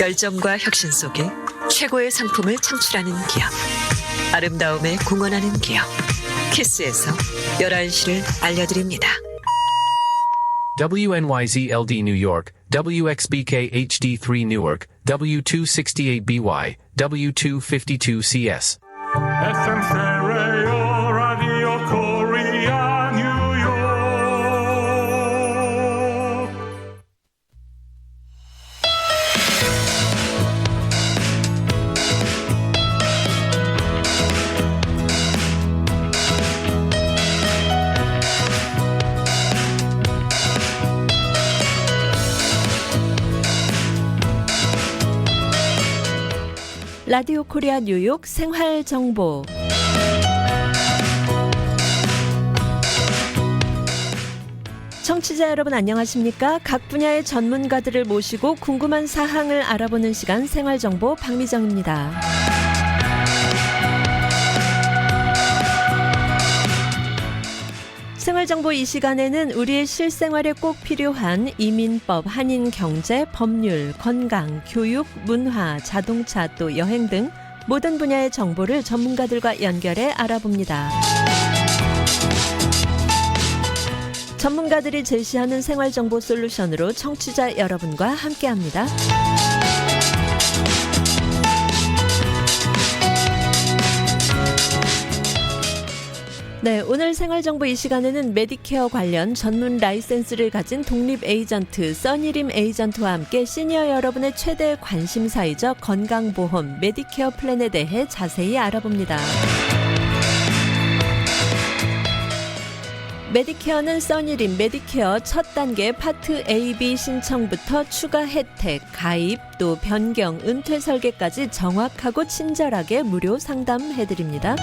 열정과 혁신 속에 최고의 상품을 창출하는 기업. 아름다움에 공헌하는 기업. 키스에서 11시를 알려드립니다. WNYZ-LD New York, WXBK HD3 Newark, W268BY, W252CS. FM stereo radio Korea 뉴욕. 라디오 코리아 뉴욕 생활 정보. 청취자 여러분 안녕하십니까? 각 분야의 전문가들을 모시고 궁금한 사항을 알아보는 시간 생활 정보 박미정입니다. 생활정보 이 시간에는 우리의 실생활에 꼭 필요한 이민법, 한인경제, 법률, 건강, 교육, 문화, 자동차 또 여행 등 모든 분야의 정보를 전문가들과 연결해 알아봅니다. 전문가들이 제시하는 생활정보 솔루션으로 청취자 여러분과 함께합니다. 네, 오늘 생활정보 이 시간에는 메디케어 관련 전문 라이센스를 가진 독립 에이전트 써니림 에이전트와 함께 시니어 여러분의 최대 관심사이죠. 건강보험 메디케어 플랜에 대해 자세히 알아봅니다. 메디케어는 써니림 메디케어 첫 단계 파트 A, B 신청부터 추가 혜택, 가입, 또 변경, 은퇴 설계까지 정확하고 친절하게 무료 상담해드립니다.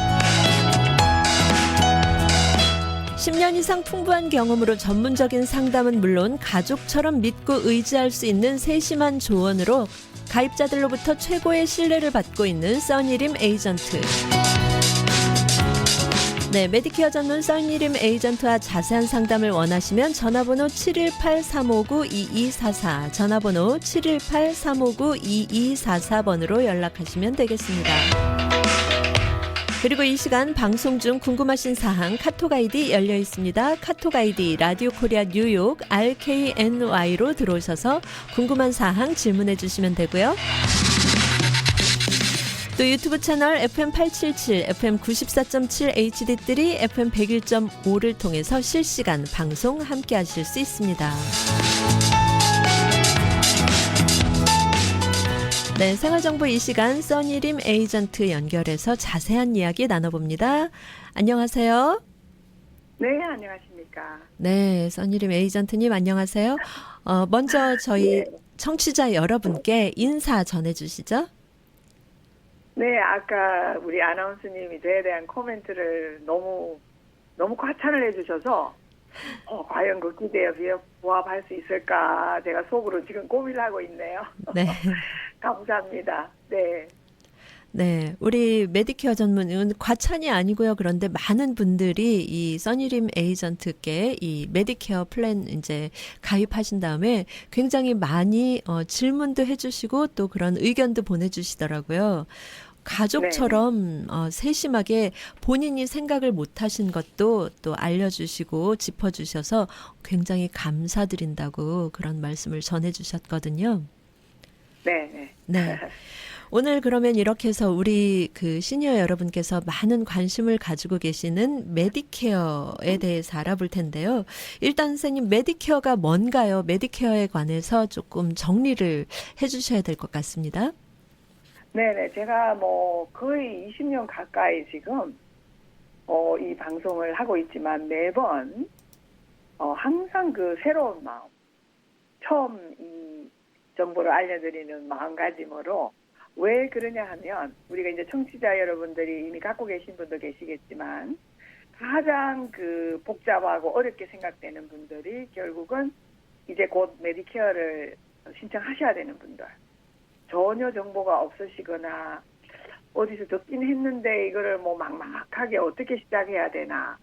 10년 이상 풍부한 경험으로 전문적인 상담은 물론 가족처럼 믿고 의지할 수 있는 세심한 조언으로 가입자들로부터 최고의 신뢰를 받고 있는 써니림 에이전트. 네, 메디케어 전문 써니림 에이전트와 자세한 상담을 원하시면 전화번호 718-359-2244, 전화번호 718-359-2244번으로 연락하시면 되겠습니다. 그리고 이 시간 방송 중 궁금하신 사항 카톡 아이디 열려 있습니다. 카톡 아이디 라디오 코리아 뉴욕 RKNY로 들어오셔서 궁금한 사항 질문해 주시면 되고요. 또 유튜브 채널 FM877, FM94.7 HD3, FM101.5를 통해서 실시간 방송 함께 하실 수 있습니다. 네, 생활정보 이 시간 써니림 에이전트 연결해서 자세한 이야기 나눠봅니다. 안녕하세요. 네, 안녕하십니까. 네, 써니림 에이전트님 안녕하세요. 먼저 저희 청취자 여러분께 인사 전해주시죠. 네, 아까 우리 아나운서님이 저에 대한 코멘트를 너무 과찬을 해주셔서 과연 그 기대에 부합할 수 있을까 제가 속으로 지금 고민을 하고 있네요. 네. 감사합니다. 네. 네, 우리 메디케어 전문은 과찬이 아니고요. 그런데 많은 분들이 이 써니림 에이전트께 이 메디케어 플랜 이제 가입하신 다음에 굉장히 많이 질문도 해주시고 또 그런 의견도 보내주시더라고요. 가족처럼 세심하게 본인이 생각을 못하신 것도 또 알려주시고 짚어주셔서 굉장히 감사드린다고 그런 말씀을 전해주셨거든요. 네. 네. 오늘 그러면 이렇게 해서 우리 그 시니어 여러분께서 많은 관심을 가지고 계시는 메디케어에 대해서 알아볼 텐데요. 일단 선생님 메디케어가 뭔가요? 메디케어에 관해서 조금 정리를 해주셔야 될 것 같습니다. 네네. 제가 거의 20년 가까이 지금 이 방송을 하고 있지만 매번 항상 그 새로운 마음, 처음 이 정보를 알려드리는 마음가짐으로 왜 그러냐 하면 우리가 이제 청취자 여러분들이 이미 갖고 계신 분도 계시겠지만 가장 그 복잡하고 어렵게 생각되는 분들이 결국은 이제 곧 메디케어를 신청하셔야 되는 분들, 전혀 정보가 없으시거나 어디서 듣긴 했는데 이거를 막막하게 어떻게 시작해야 되나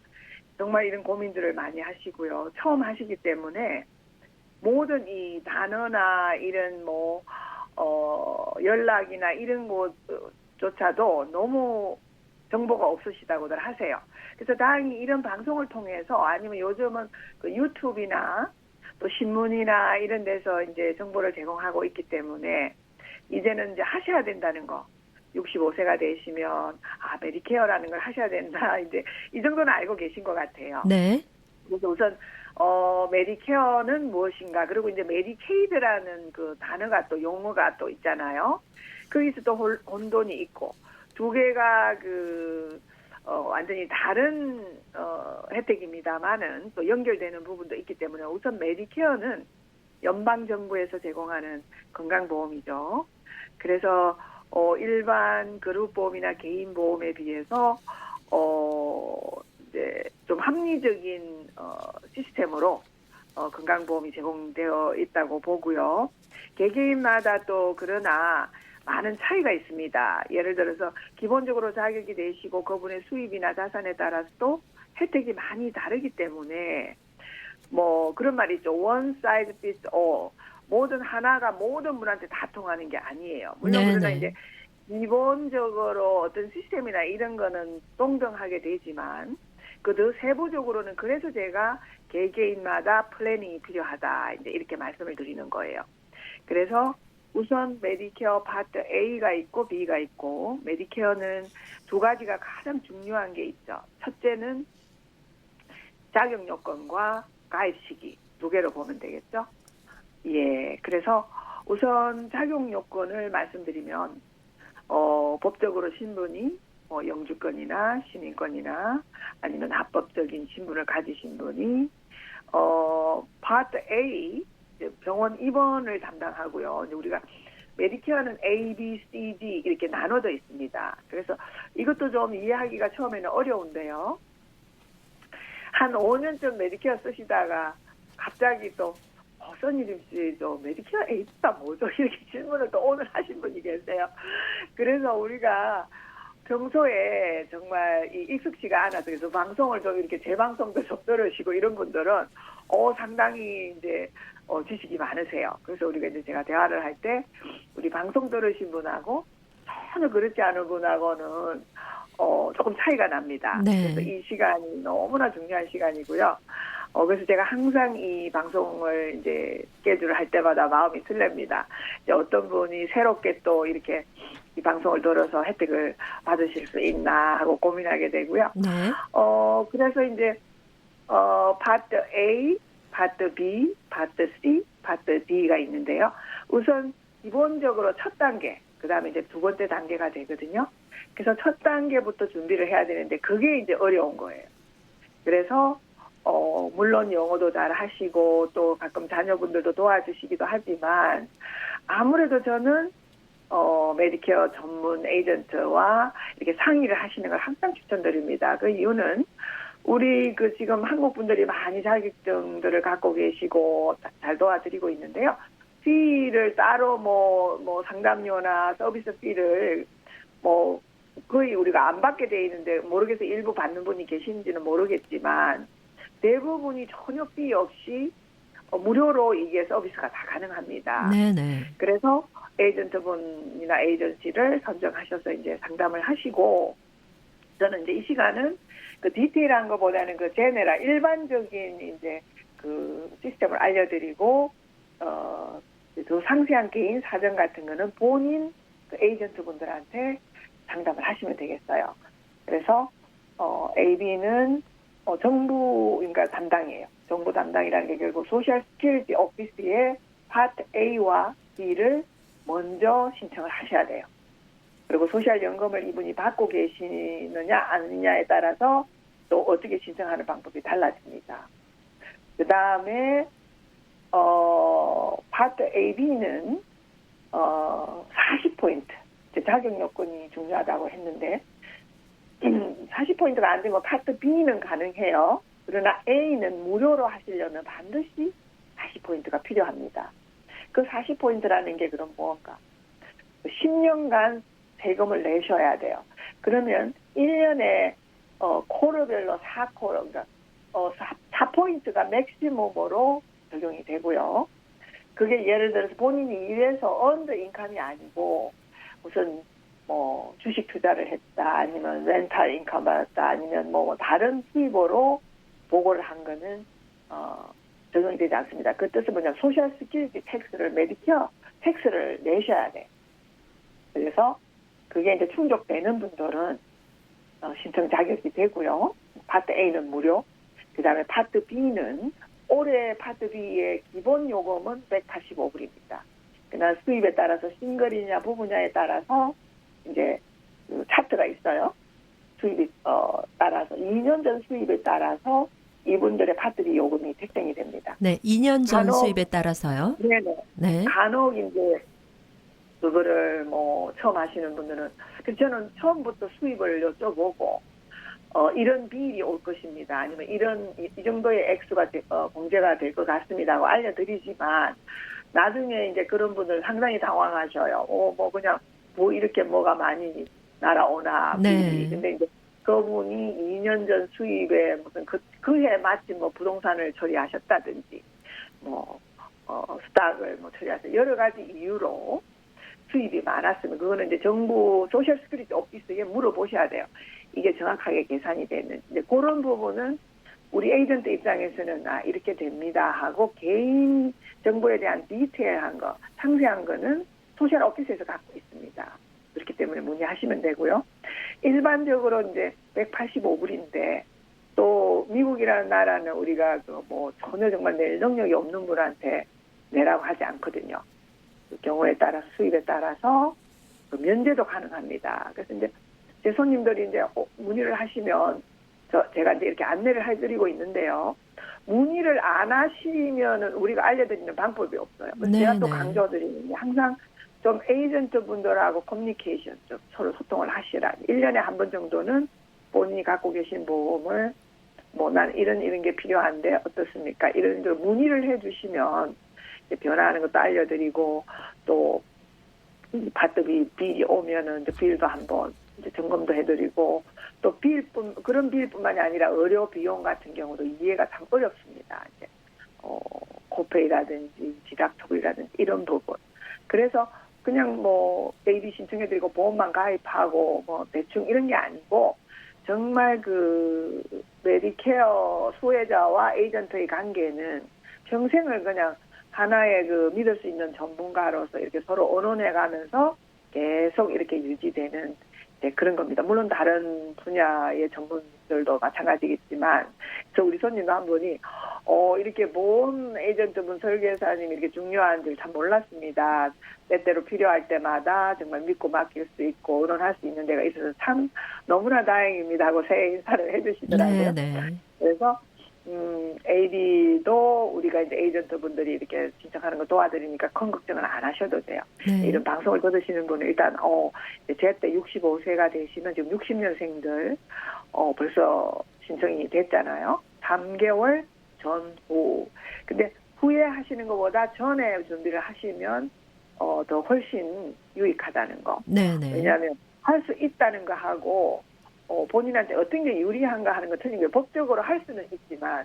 정말 이런 고민들을 많이 하시고요. 처음 하시기 때문에 모든 이 단어나 이런 연락이나 이런 곳조차도 너무 정보가 없으시다고들 하세요. 그래서 다행히 이런 방송을 통해서 아니면 요즘은 그 유튜브나 또 신문이나 이런 데서 이제 정보를 제공하고 있기 때문에 이제는 이제 하셔야 된다는 거. 65세가 되시면 메디케어라는 걸 하셔야 된다. 이제 이 정도는 알고 계신 것 같아요. 네. 그래서 우선 메디케어는 무엇인가? 그리고 이제 메디케이드라는 그 단어가 또 용어가 또 있잖아요. 거기서 또 혼돈이 있고 두 개가 완전히 다른 혜택입니다만은 또 연결되는 부분도 있기 때문에 우선 메디케어는 연방 정부에서 제공하는 건강보험이죠. 그래서 일반 그룹보험이나 개인보험에 비해서 이제 좀 합리적인 시스템으로 건강보험이 제공되어 있다고 보고요. 개개인마다 또 그러나 많은 차이가 있습니다. 예를 들어서 기본적으로 자격이 되시고 그분의 수입이나 자산에 따라서 또 혜택이 많이 다르기 때문에 뭐 그런 말이 있죠. One size fits all. 모든 하나가 모든 분한테 다 통하는 게 아니에요. 물론 그러나 이제 기본적으로 어떤 시스템이나 이런 거는 동등하게 되지만 그 더 세부적으로는 그래서 제가 개개인마다 플래닝이 필요하다. 이제 이렇게 말씀을 드리는 거예요. 그래서 우선 메디케어 파트 A가 있고 B가 있고 메디케어는 두 가지가 가장 중요한 게 있죠. 첫째는 자격 요건과 가입 시기 두 개로 보면 되겠죠. 예, 그래서 우선 자격 요건을 말씀드리면 법적으로 신분이 영주권이나 시민권이나 아니면 합법적인 신분을 가지신 분이 파트 A 병원 입원을 담당하고요. 이제 우리가 메디케어는 A, B, C, D 이렇게 나눠져 있습니다. 그래서 이것도 좀 이해하기가 처음에는 어려운데요. 한 5년쯤 메디케어 쓰시다가 갑자기 또 선일임 씨, 저 메디케어 A가 뭐죠? 이렇게 질문을 또 오늘 하신 분이 계세요. 그래서 우리가 평소에 정말 익숙치가 않아서 그래서 방송을 좀 이렇게 재방송도 좀 들으시고 이런 분들은 상당히 이제 지식이 많으세요. 그래서 우리가 이제 제가 대화를 할 때 우리 방송 들으신 분하고 전혀 그렇지 않은 분하고는 조금 차이가 납니다. 네. 그래서 이 시간이 너무나 중요한 시간이고요. 그래서 제가 항상 이 방송을 이제 스케줄을 할 때마다 마음이 설렙니다. 이제 어떤 분이 새롭게 또 이렇게 이 방송을 들어서 혜택을 받으실 수 있나 하고 고민하게 되고요. 네. 그래서 이제 파트 A, 파트 B, 파트 C, 파트 D가 있는데요. 우선 기본적으로 첫 단계, 그 다음에 이제 두 번째 단계가 되거든요. 그래서 첫 단계부터 준비를 해야 되는데 그게 이제 어려운 거예요. 그래서 물론 영어도 잘 하시고 또 가끔 자녀분들도 도와주시기도 하지만 아무래도 저는 메디케어 전문 에이전트와 이렇게 상의를 하시는 걸 항상 추천드립니다. 그 이유는 우리 지금 한국 분들이 많이 자격증들을 갖고 계시고 잘 도와드리고 있는데요. 피를 따로 뭐 상담료나 서비스 피를 거의 우리가 안 받게 돼 있는데 모르겠어요. 일부 받는 분이 계신지는 모르겠지만 대부분이 전혀 피 없이 무료로 이게 서비스가 다 가능합니다. 네네. 그래서 에이전트분이나 에이전시를 선정하셔서 이제 상담을 하시고 저는 이제 이 시간은 그 디테일한 것보다는 그 제네럴 일반적인 이제 그 시스템을 알려드리고 더 상세한 개인 사정 같은 거는 본인 그 에이전트 분들한테 상담을 하시면 되겠어요. 그래서 AB는 정부인가 담당이에요. 정부 담당이라는 게 결국 소셜 시큐리티 오피스의 파트 A와 B를 먼저 신청을 하셔야 돼요. 그리고 소셜연금을 이분이 받고 계시느냐 아니냐에 따라서 또 어떻게 신청하는 방법이 달라집니다. 그 다음에 파트 AB는 40포인트 자격 요건이 중요하다고 했는데 40포인트가 안 되면 파트 B는 가능해요. 그러나 A는 무료로 하시려면 반드시 40포인트가 필요합니다. 그 40포인트라는 게 그럼 뭔가 10년간 세금을 내셔야 돼요. 그러면 1년에 코르별로 4코르, 그러니까 4포인트가 맥시멈으로 적용이 되고요. 그게 예를 들어서 본인이 일해서 언더 인컴이 아니고 무슨 뭐 주식 투자를 했다 아니면 렌탈 인컴 받았다 아니면 뭐 다른 수입으로 보고를 한 거는 적용이 되지 않습니다. 그 뜻은 뭐냐면 소셜 시큐리티 텍스를 메디케어 텍스를 내셔야 돼. 그래서 그게 이제 충족되는 분들은 신청 자격이 되고요. 파트 A는 무료. 그다음에 파트 B는 올해 파트 B의 기본 요금은 185불입니다. 그다음 수입에 따라서 싱글이냐 부부냐에 따라서 이제 그 차트가 있어요. 수입이 따라서 2년 전 수입에 따라서 이분들의 파트 B 요금이 책정이 됩니다. 네, 2년 전 간혹- 수입에 따라서요. 네네. 네. 간혹 이제 그거를 뭐 처음 하시는 분들은 그래서 저는 처음부터 수입을 여쭤보고 이런 비일이 올 것입니다. 아니면 이 정도의 액수가 공제가 될 것 같습니다 하고 알려드리지만 나중에 이제 그런 분들 상당히 당황하셔요. 뭐 그냥 뭐 이렇게 뭐가 많이 날아오나 비일이. 네. 근데 이제 그분이 2년 전 수입에 무슨 그해 마침 뭐 부동산을 처리하셨다든지 뭐 스탁을 뭐 처리하셔서 여러 가지 이유로 수입이 많았으면 그거는 이제 정부 소셜 시큐리티 오피스에 물어보셔야 돼요. 이게 정확하게 계산이 되는 이제 그런 부분은 우리 에이전트 입장에서는 이렇게 됩니다 하고 개인 정보에 대한 디테일한 거, 상세한 거는 소셜 오피스에서 갖고 있습니다. 그렇기 때문에 문의하시면 되고요. 일반적으로 이제 185불인데 또 미국이라는 나라는 우리가 뭐 전혀 정말 낼 능력이 없는 분한테 내라고 하지 않거든요. 그 경우에 따라서 수입에 따라서 그 면제도 가능합니다. 그래서 이제 제 손님들이 이제 문의를 하시면 제가 이제 이렇게 안내를 해드리고 있는데요. 문의를 안 하시면은 우리가 알려드리는 방법이 없어요. 그래서 제가 또 네. 강조드리는 게 항상 좀 에이전트 분들하고 커뮤니케이션 좀 서로 소통을 하시라. 1년에 한 번 정도는 본인이 갖고 계신 보험을 뭐 난 이런 게 필요한데 어떻습니까? 이런 식으로 문의를 해주시면 이제 변화하는 것도 알려드리고 또 파트 빌이 오면은 이제 빌도 한번 이제 점검도 해드리고 또 그런 빌뿐만이 아니라 의료 비용 같은 경우도 이해가 참 어렵습니다. 이제 코페이라든지 지닥토리라든지 이런 부분. 그래서 그냥 뭐 AD 신청해드리고 보험만 가입하고 뭐 대충 이런 게 아니고 정말 그 메디케어 소외자와 에이전트의 관계는 평생을 그냥 하나의 그 믿을 수 있는 전문가로서 이렇게 서로 언론해가면서 계속 이렇게 유지되는 그런 겁니다. 물론 다른 분야의 전문들도 마찬가지겠지만, 저 우리 손님도 한 분이 이렇게 보험 에이전트분 설계사님이 이렇게 중요한 줄 참 몰랐습니다. 때때로 필요할 때마다 정말 믿고 맡길 수 있고 의논할 수 있는 데가 있어서 참 너무나 다행입니다 하고 새해 인사를 해주시더라고요. 네, 네. 그래서 AD도 우리가 이제 에이전트 분들이 이렇게 신청하는 거 도와드리니까 큰 걱정은 안 하셔도 돼요. 네. 이런 방송을 들으시는 분은 일단 제때 65세가 되시면 지금 60년생들 벌써 신청이 됐잖아요. 3개월 전후. 근데 후에 하시는 것보다 전에 준비를 하시면 더 훨씬 유익하다는 거. 네, 네. 왜냐하면 할 수 있다는 거 하고 본인한테 어떤 게 유리한가 하는 거 틀린 게 법적으로 할 수는 있지만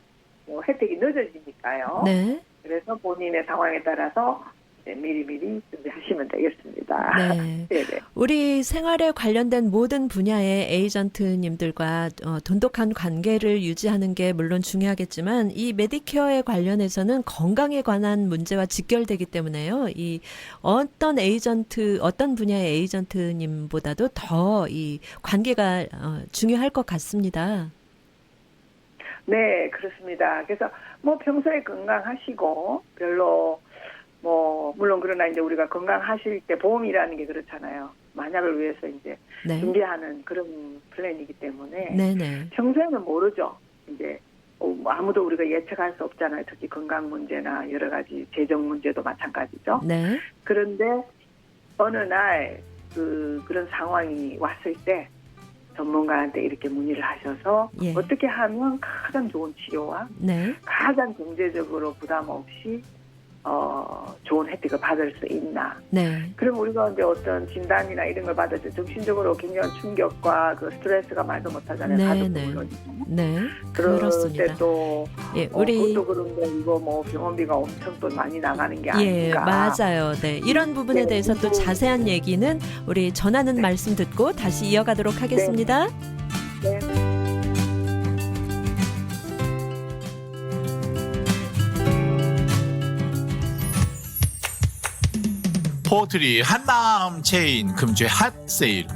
혜택이 늦어지니까요. 네. 그래서 본인의 상황에 따라서 이제 미리미리 준비하시면 되겠습니다. 네. 네네. 우리 생활에 관련된 모든 분야의 에이전트님들과 돈독한 관계를 유지하는 게 물론 중요하겠지만 이 메디케어에 관련해서는 건강에 관한 문제와 직결되기 때문에요. 이 어떤 분야의 에이전트님보다도 더 이 관계가 중요할 것 같습니다. 네, 그렇습니다. 그래서 뭐 평소에 건강하시고 별로 뭐 물론 그러나 이제 우리가 건강하실 때 보험이라는 게 그렇잖아요. 만약을 위해서 이제 네. 준비하는 그런 플랜이기 때문에 네네. 평소에는 모르죠. 이제 뭐 아무도 우리가 예측할 수 없잖아요. 특히 건강 문제나 여러 가지 재정 문제도 마찬가지죠. 네. 그런데 어느 날 그런 상황이 왔을 때 전문가한테 이렇게 문의를 하셔서 예. 어떻게 하면 가장 좋은 치료와 네. 가장 경제적으로 부담 없이 좋은 혜택을 받을 수 있나. 네. 그럼 우리가 이제 어떤 진단이나 이런 걸 받을 때 정신적으로 굉장한 충격과 그 스트레스가 말도 못하잖아요. 네, 가족도 네. 물론이고. 네. 그럴 그렇습니다. 때또 예, 우리 그것도 그런데 이거 뭐 병원비가 엄청 또 많이 나가는 게 예, 아닌가. 맞아요. 네. 이런 부분에 네, 대해서 또 그리고- 자세한 얘기는 우리 전하는 네. 말씀 듣고 다시 이어가도록 하겠습니다. 네. 포트리 한남 체인 금주의 핫 세일.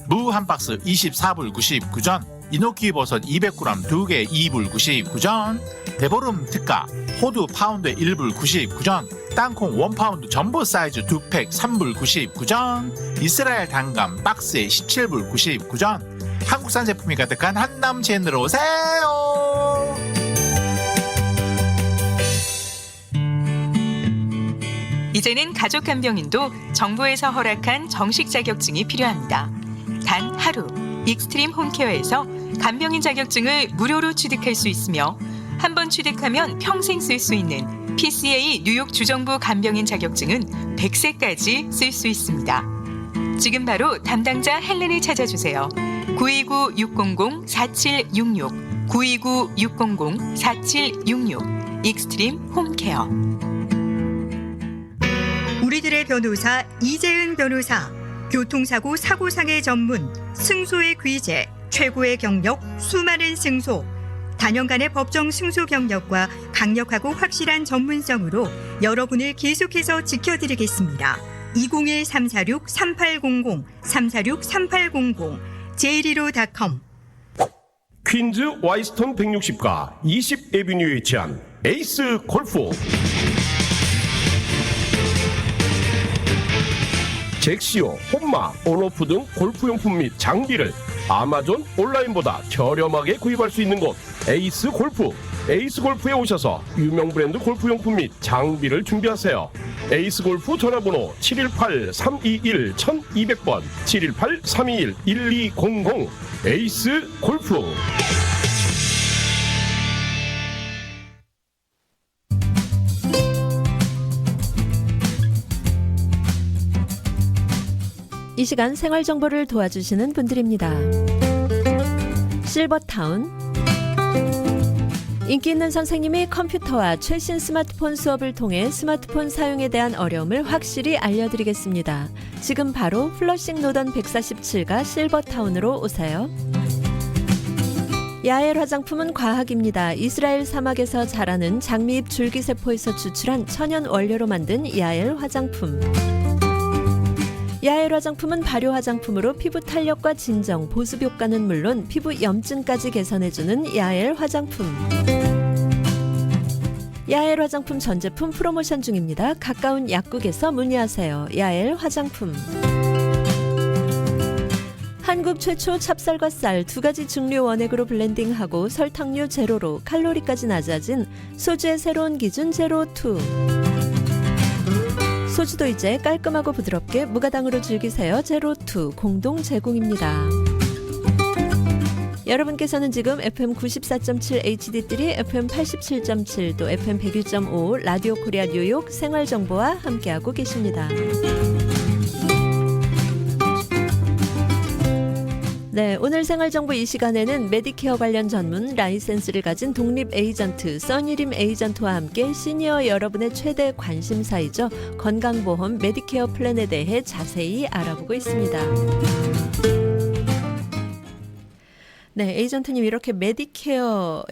무 한 박스 24불 99전, 이노키 버섯 200g 2개 2불 99전, 대보름 특가 호두 파운드 1불 99전, 땅콩 1파운드 전부 사이즈 2팩 3불 99전, 이스라엘 단감 박스에 17불 99전. 한국산 제품이 가득한 한남 체인으로 오세요. 이제는 가족 간병인도 정부에서 허락한 정식 자격증이 필요합니다. 단 하루, 익스트림 홈케어에서 간병인 자격증을 무료로 취득할 수 있으며 한 번 취득하면 평생 쓸 수 있는 PCA 뉴욕 주정부 간병인 자격증은 100세까지 쓸 수 있습니다. 지금 바로 담당자 헬렌을 찾아주세요. 929-600-4766 929-600-4766 익스트림 홈케어. 우리들의 변호사 이재은 변호사, 교통사고 사고상해 전문, 승소의 귀재, 최고의 경력, 수많은 승소, 단연간의 법정 승소 경력과 강력하고 확실한 전문성으로 여러분을 계속해서 지켜드리겠습니다. 201-346-3800, 346-3800, j115.com. 퀸즈 와이스턴 160가 20에비뉴에 위치한 에이스 골프. 잭시오, 홈마, 온오프 등 골프용품 및 장비를 아마존 온라인보다 저렴하게 구입할 수 있는 곳 에이스 골프. 에이스 골프에 오셔서 유명 브랜드 골프용품 및 장비를 준비하세요. 에이스 골프 전화번호 718-321-1200번 718-321-1200 에이스 골프. 이 시간 생활 정보를 도와주시는 분들입니다. 실버타운. 인기 있는 선생님이 컴퓨터와 최신 스마트폰 수업을 통해 스마트폰 사용에 대한 어려움을 확실히 알려드리겠습니다. 지금 바로 플러싱 노던 147가 실버타운으로 오세요. 야엘 화장품은 과학입니다. 이스라엘 사막에서 자라는 장미잎 줄기세포에서 추출한 천연 원료로 만든 야엘 화장품. 야엘 화장품은 발효 화장품으로 피부 탄력과 진정, 보습 효과는 물론 피부 염증까지 개선해주는 야엘 화장품. 야엘 화장품 전 제품 프로모션 중입니다. 가까운 약국에서 문의하세요. 야엘 화장품. 한국 최초 찹쌀과 쌀 두 가지 증류 원액으로 블렌딩하고 설탕류 제로로 칼로리까지 낮아진 소주의 새로운 기준 제로2. 소주도 이제 깔끔하고 부드럽게 무가당으로 즐기세요. 제로2 공동 제공입니다. 여러분께서는 지금 FM 94.7 HD3, FM 87.7, 또 FM 101.5 라디오 코리아 뉴욕 생활정보와 함께하고 계십니다. 네, 오늘 생활정보 이 시간에는 메디케어 관련 전문 라이센스를 가진 독립 에이전트 써니림 에이전트와 함께 시니어 여러분의 최대 관심사이죠. 건강보험 메디케어 플랜에 대해 자세히 알아보고 있습니다. 네, 에이전트님 이렇게 메디케어를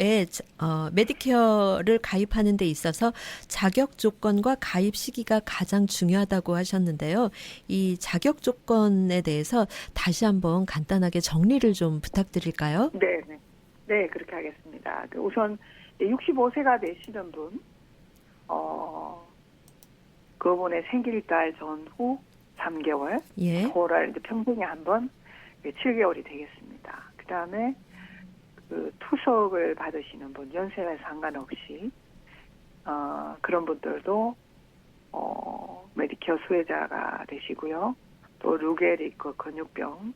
가입하는 데 있어서 자격 조건과 가입 시기가 가장 중요하다고 하셨는데요. 이 자격 조건에 대해서 다시 한번 간단하게 정리를 좀 부탁드릴까요? 네, 그렇게 하겠습니다. 우선 65세가 되시는 분, 그분의 생길달 전후 3개월, 예. 그거를 이제 평생에 한 번 7개월이 되겠습니다. 그 다음에 그 투석을 받으시는 분, 연세와 상관없이 그런 분들도 메디케어 수혜자가 되시고요. 또 루게릭 근육병,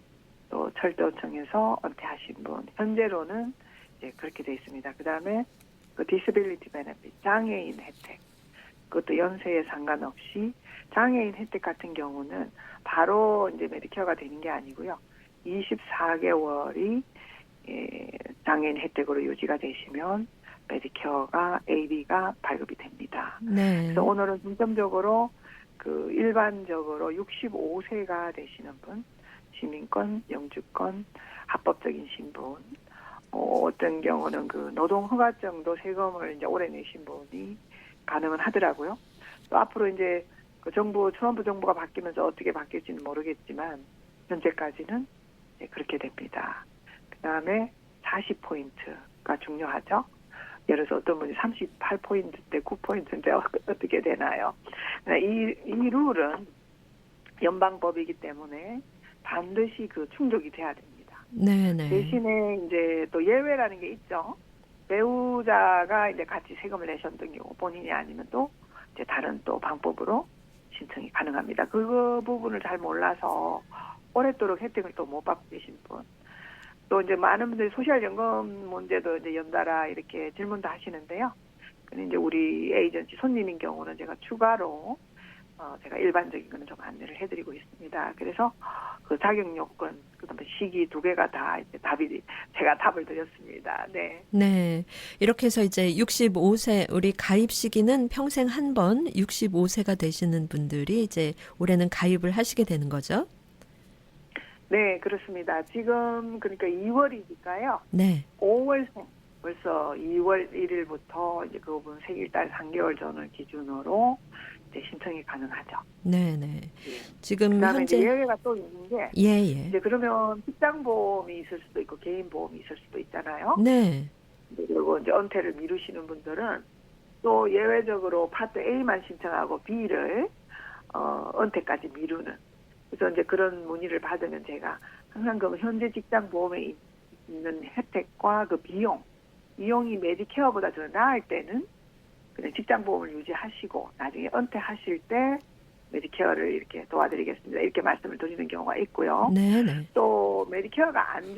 또 철도청에서 은퇴하신 분, 현재로는 이제 그렇게 돼 있습니다. 그 다음에 그 디스빌리티 베네핏, 장애인 혜택, 그것도 연세에 상관없이 장애인 혜택 같은 경우는 바로 이제 메디케어가 되는 게 아니고요. 24개월이 장애인 혜택으로 유지가 되시면 메디케어가 AB가 발급이 됩니다. 네. 그래서 오늘은 중점적으로 그 일반적으로 65세가 되시는 분, 시민권, 영주권, 합법적인 신분, 어떤 경우는 그 노동 허가증도 세금을 이제 오래 내신 분이 가능은 하더라고요. 또 앞으로 이제 그 트럼프 정부가 바뀌면서 어떻게 바뀔지는 모르겠지만 현재까지는 그렇게 됩니다. 그 다음에 40포인트가 중요하죠. 예를 들어서 어떤 분이 38포인트인데 9포인트인데 어떻게 되나요? 이 룰은 연방법이기 때문에 반드시 그 충족이 돼야 됩니다. 네네. 대신에 이제 또 예외라는 게 있죠. 배우자가 이제 같이 세금을 내셨던 경우 본인이 아니면 또 이제 다른 또 방법으로 신청이 가능합니다. 그 부분을 잘 몰라서 오랫도록 혜택을 또 못 받고 계신 분. 또 이제 많은 분들이 소셜연금 문제도 이제 연달아 이렇게 질문도 하시는데요. 근데 이제 우리 에이전시 손님인 경우는 제가 추가로 제가 일반적인 거는 좀 안내를 해드리고 있습니다. 그래서 그 자격 요건, 그다음에 시기 두 개가 다 이제 제가 답을 드렸습니다. 네. 네. 이렇게 해서 이제 65세, 우리 가입 시기는 평생 한 번 65세가 되시는 분들이 이제 올해는 가입을 하시게 되는 거죠? 네, 그렇습니다. 지금 그러니까 2월이니까요. 네. 5월생 벌써 2월 1일부터 이제 그분 생일달 3개월 전을 기준으로 이제 신청이 가능하죠. 네네. 예. 지금 그다음에 현재 이제 예외가 또 있는 게 예예. 이제 그러면 직장 보험이 있을 수도 있고 개인 보험이 있을 수도 있잖아요. 네. 그리고 이제 은퇴를 미루시는 분들은 또 예외적으로 파트 A만 신청하고 B를 은퇴까지 미루는. 그래서 이제 그런 문의를 받으면 제가 항상 그 현재 직장 보험에 있는 혜택과 그 비용이 메디케어보다 더 나을 때는 그냥 직장 보험을 유지하시고 나중에 은퇴하실 때 메디케어를 이렇게 도와드리겠습니다. 이렇게 말씀을 드리는 경우가 있고요. 네네. 또 메디케어가 안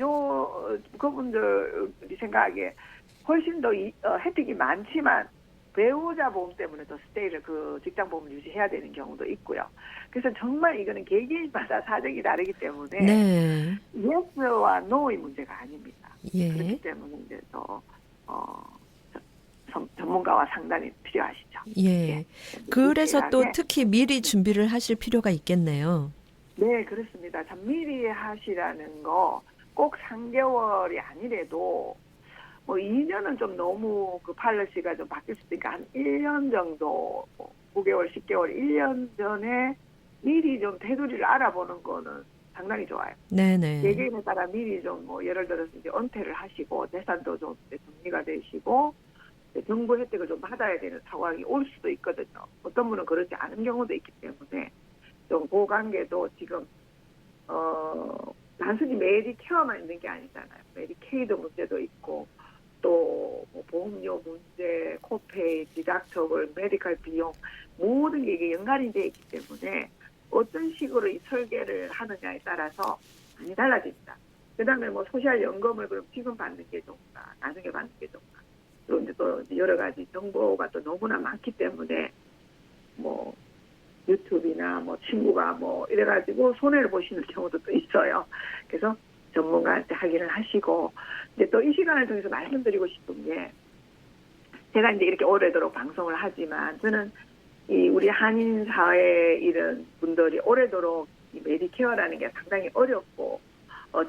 그분들이 생각하기에 훨씬 더 혜택이 많지만 배우자 보험 때문에 더 스테이를 그 직장 보험을 유지해야 되는 경우도 있고요. 그래서 정말 이거는 개개인마다 사정이 다르기 때문에 네. 예스와 노의 문제가 아닙니다. 예. 그렇기 때문에 이제 더 전문가와 상담이 필요하시죠. 예. 그래서 또 디테일하게. 특히 미리 준비를 하실 필요가 있겠네요. 네, 그렇습니다. 참 미리 하시라는 거 꼭 3개월이 아니래도 뭐 2년은 좀 너무 그 팔러시가 좀 바뀔 수도 있으니까 한 1년 정도 9개월, 10개월, 1년 전에 미리 좀 테두리를 알아보는 거는 상당히 좋아요. 네네. 개개인에 따라 미리 좀 뭐 예를 들어서 이제 은퇴를 하시고 재산도 좀 이제 정리가 되시고 정부 혜택을 좀 받아야 되는 상황이 올 수도 있거든요. 어떤 분은 그렇지 않은 경우도 있기 때문에 좀 그 관계도 지금 단순히 메디케어만 있는 게 아니잖아요. 메디케이드 문제도 있고 또 뭐 보험료 문제, 코페이, 디닥터블, 메디컬 비용 모든 게 이게 연관이 되어 있기 때문에 어떤 식으로 이 설계를 하느냐에 따라서 많이 달라집니다. 그다음에 뭐 소셜연금을 그럼 지금 받는 게 좋은가, 나중에 받는 게 좋은가. 또 여러 가지 정보가 또 너무나 많기 때문에 뭐 유튜브나 뭐 친구가 뭐 이래가지고 손해를 보시는 경우도 또 있어요. 그래서 전문가한테 확인을 하시고 이제 또 이 시간을 통해서 말씀드리고 싶은 게 제가 이제 이렇게 오래도록 방송을 하지만 저는 이 우리 한인 사회에 이런 분들이 오래도록 이 메디케어라는 게 상당히 어렵고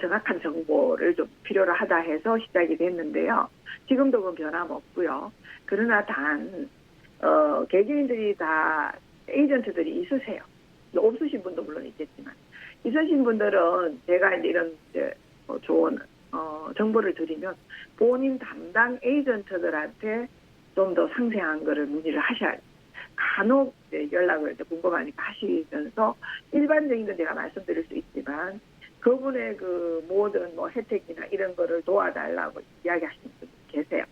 정확한 정보를 좀 필요로 하다 해서 시작이 됐는데요. 지금도 그건 변함없고요. 그러나 개개인들이 다 에이전트들이 있으세요. 없으신 분도 물론 있겠지만 있으신 분들은 제가 이제 이런 좋은 정보를 드리면 본인 담당 에이전트들한테 좀 더 상세한 거를 문의를 하셔야 돼요. 간혹 연락을 궁금하니까 하시면서 일반적인 건 제가 말씀드릴 수 있지만 그분의 그 모든 뭐 혜택이나 이런 거를 도와달라고 이야기하시는 분이 계세요.